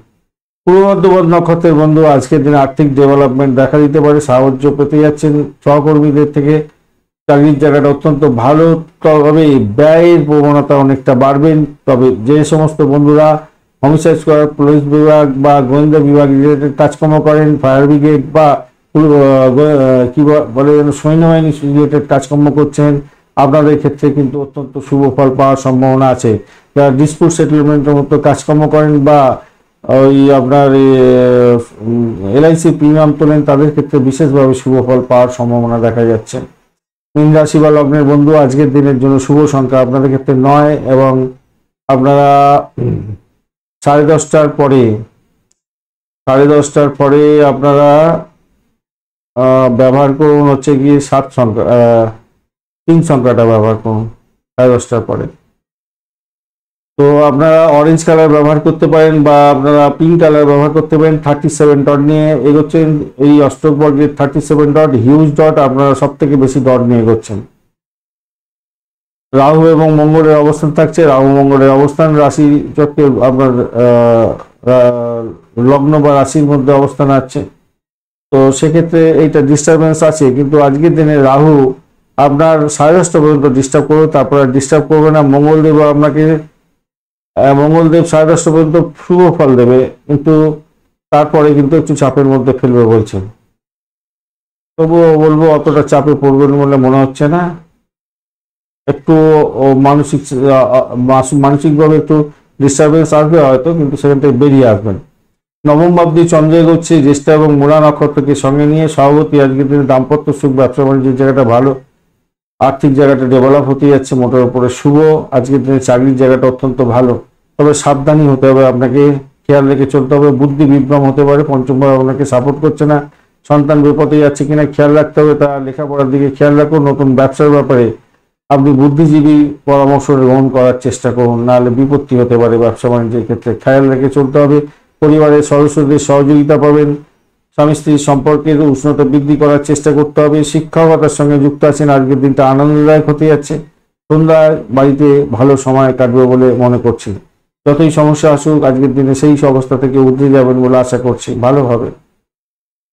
পূর্ব বর্ধমান নক্ষত্রের বন্ধু আজকের দিনে আর্থিক ডেভেলপমেন্ট দেখা দিতে পারে, সাহায্য পেতে যাচ্ছেন সহকর্মীদের থেকে, চাকরির জায়গাটা অত্যন্ত ভালো, তবে ব্যয়ের প্রবণতা অনেকটা বাড়বেন। তবে যে সমস্ত বন্ধুরা হোমসাইজ করার পুলিশ বিভাগ বা গোয়েন্দা বিভাগ রিলেটেড কাজকর্ম করেন, ফায়ার ব্রিগেড বা কি বলে যেন সৈন্যবাহিনী রিলেটেড কাজকর্ম করছেন, আপনাদের ক্ষেত্রে কিন্তু অত্যন্ত শুভ ফল পাওয়ার সম্ভাবনা আছে। যারা ডিসপুট সেটেলমেন্টের মতো কাজকর্ম করেন বা ওই আপনার এলআইসি প্রিমিয়াম তোলেন, তাদের ক্ষেত্রে বিশেষভাবে শুভ ফল পাওয়ার সম্ভাবনা দেখা যাচ্ছে। মীন রাশি বা লগ্নের বন্ধু, আজকের দিনের জন্য শুভ সংখ্যা আপনাদের ক্ষেত্রে 9 এবং আপনারা 10:30টার পরে আপনারা ব্যবহার করুন হচ্ছে গিয়ে 7 সংখ্যা 3 সংখ্যাটা ব্যবহার করুন 10:30টার পরে। তো আপনারা অরেঞ্জ কালার ব্যবহার করতে পারেন বা আপনারা পিঙ্ক কালার ব্যবহার করতে পারেন। 37 ডট নিয়ে এগোচ্ছেন, এই অষ্টক বর্গের 37 ডট হিউজ ডট, আপনারা সব থেকে বেশি ডট নিয়ে এগোচ্ছেন। রাহু এবং মঙ্গলের অবস্থান থাকছে, রাহু মঙ্গলের অবস্থান রাশি চক্রে আপনার লগ্ন বা রাশির মধ্যে অবস্থান আছে, তো সেক্ষেত্রে এইটা ডিস্টারবেন্স আছে। কিন্তু আজকের দিনে রাহু আপনার 10:30 পর্যন্ত ডিস্টার্ব করবে, তারপর ডিস্টার্ব করবে না। মঙ্গলদেব 10:30 পর্যন্ত শুভ ফল দেবে, কিন্তু তারপরে কিন্তু একটু চাপের মধ্যে ফেলবে বলছেন। তবুও বলবো অতটা চাপে পড়বেন বলে মনে হচ্ছে না, একটু মানসিকভাবে একটু ডিস্টারবেন্স আসবে হয়তো, কিন্তু সেখান থেকে বেরিয়ে আসবেন। নবম ভাব দিয়ে চন্দ্র এগোচ্ছে, জ্যেষ্ঠা এবং মূলা নক্ষত্রকে সঙ্গে নিয়ে। সভাপতি আজকের দিনে দাম্পত্য সুখ, ব্যবসা বাণিজ্যের জায়গাটা ভালো, আর্থিক জায়গাটা ডেভেলপ হতে যাচ্ছে, মোটের উপরে শুভ। আজকের দিনে চাকরির জায়গাটা অত্যন্ত ভালো, তবে সাবধানী হতে হবে, আপনাকে খেয়াল রেখে চলতে হবে। বুদ্ধি বিভ্রম হতে পারে, পঞ্চম ভাব আপনাকে সাপোর্ট করছে না। সন্তান বিপদে যাচ্ছে কিনা খেয়াল রাখতে হবে, তা লেখাপড়ার দিকে খেয়াল রাখুন। নতুন ব্যবসার ব্যাপারে আপনি বুদ্ধিজীবী পরামর্শ গ্রহণ করার চেষ্টা করুন, নাহলে বিপত্তি হতে পারে। ব্যবসা বাণিজ্যের ক্ষেত্রে খেয়াল রেখে চলতে হবে। পরিবারের সদস্যদের সহযোগিতা পাবেন। স্বামী স্ত্রীর সম্পর্কের উষ্ণতা বৃদ্ধি করার চেষ্টা করতে হবে। শিক্ষকতার সঙ্গে যুক্ত আছেন, আজকের দিনটা আনন্দদায়ক হতে যাচ্ছে। সন্ধ্যায় বাড়িতে ভালো সময় কাটবে বলে মনে করছি। যতই সমস্যা আসুক, আজকের দিনে সেই অবস্থা থেকে উঠে যাবেন বলে আশা করছি, ভালো হবে।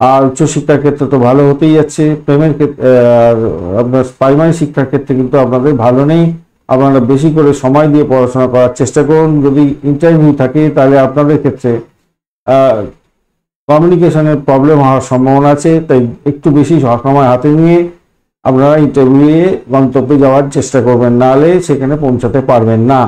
আর উচ্চশিক্ষার ক্ষেত্রে তো ভালো হতেই যাচ্ছে। প্রেমের ক্ষেত্রে আর আপনার প্রাইমারি শিক্ষার ক্ষেত্রে কিন্তু আপনাদের ভালো নেই। আপনারা বেশি করে সময় দিয়ে পড়াশোনা করার চেষ্টা করুন। যদি ইন্টারভিউ থাকে তাহলে আপনাদের ক্ষেত্রে কমিউনিকেশনের প্রবলেম হওয়ার সম্ভাবনা আছে, তাই একটু বেশি সময় হাতে নিয়ে আপনারা ইন্টারভিউয়ে গন্তব্যে যাওয়ার চেষ্টা করবেন, নাহলে সেখানে পৌঁছাতে পারবেন না।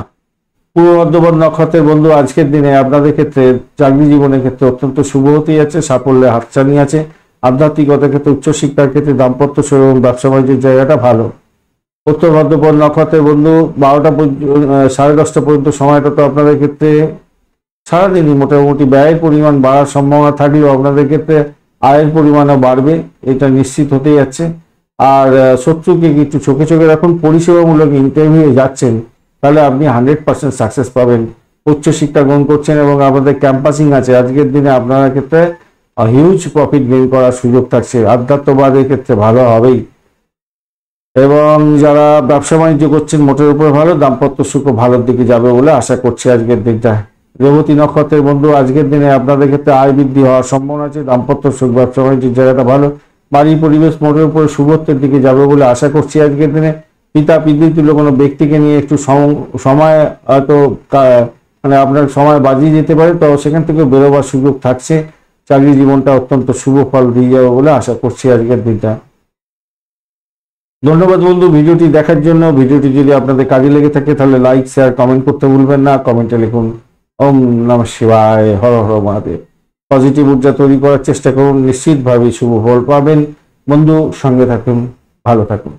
পূর্ব বর্ধমান নক্ষত্রের বন্ধু, আজকের দিনে আপনাদের ক্ষেত্রে চাকরি জীবনের ক্ষেত্রে অত্যন্ত শুভ হতে যাচ্ছে, সাফল্যের হাতছানি আছে। আধ্যাত্মিকতার ক্ষেত্রে, উচ্চশিক্ষার ক্ষেত্রে, দাম্পত্য সুখ এবং ব্যবসা বাণিজ্যের জায়গাটা ভালো। উত্তর বর্ধমান নক্ষত্রের বন্ধু, 10:30 পর্যন্ত সময়টা তো আপনাদের ক্ষেত্রে সারাদিনই মোটামুটি ব্যয়ের পরিমাণ বাড়ার সম্ভাবনা থাকলেও আপনাদের ক্ষেত্রে আয়ের পরিমাণও বাড়বে, এটা নিশ্চিত হতে যাচ্ছে। আর শত্রুকে একটু চোখে চোখে রাখুন। পরিষেবামূলক ইন্টারভিউ যাচ্ছেন, তাহলে আপনি 100% সাকসেস পাবেন। উচ্চশিক্ষা গ্রহণ করছেন এবং আপনাদের ক্যাম্পাসিং আছে, আজকের দিনে আপনার ক্ষেত্রে হিউজ প্রফিট গেইন করার সুযোগ থাকছে। আধ্যাত্মবাদের ক্ষেত্রে ভালো হবেই। এবং যারা ব্যবসা বাণিজ্য করছেন মোটের উপর ভালো, দাম্পত্য সুখও ভালোর দিকে যাবে বলে আশা করছি আজকের দিনটা। রেবতী নক্ষত্রের বন্ধু, আজকের দিনে আপনাদের ক্ষেত্রে আয় বৃদ্ধি হওয়ার সম্ভাবনা আছে। দাম্পত্য সুখ, ব্যবসা বাণিজ্যের জায়গাটা ভালো। বাড়ির পরিবেশ মোটের উপরে শুভত্বের দিকে যাবে বলে আশা করছি আজকের দিনে। পিতা পিতৃতুল্য কোনো ব্যক্তিকে নিয়ে একটু সময় হয়তো মানে আপনার সময় বাজিয়ে যেতে পারে, তো সেখান থেকে বেরোবার সুযোগ থাকছে। চাকরি জীবনটা অত্যন্ত শুভ ফল দিয়ে যাবে বলে আশা করছি আজকের দিনটা। ধন্যবাদ বন্ধু ভিডিওটি দেখার জন্য। ভিডিওটি যদি আপনাদের কাজে লেগে থাকে তাহলে লাইক, শেয়ার, কমেন্ট করতে ভুলবেন না। কমেন্টে লিখুন ওম নমঃ শিবায়, হর হর মহাদেব। পজিটিভ ঊর্জা তৈরি করার চেষ্টা করুন, নিশ্চিতভাবে শুভ ফল পাবেন। বন্ধু সঙ্গে থাকুন, ভালো থাকুন।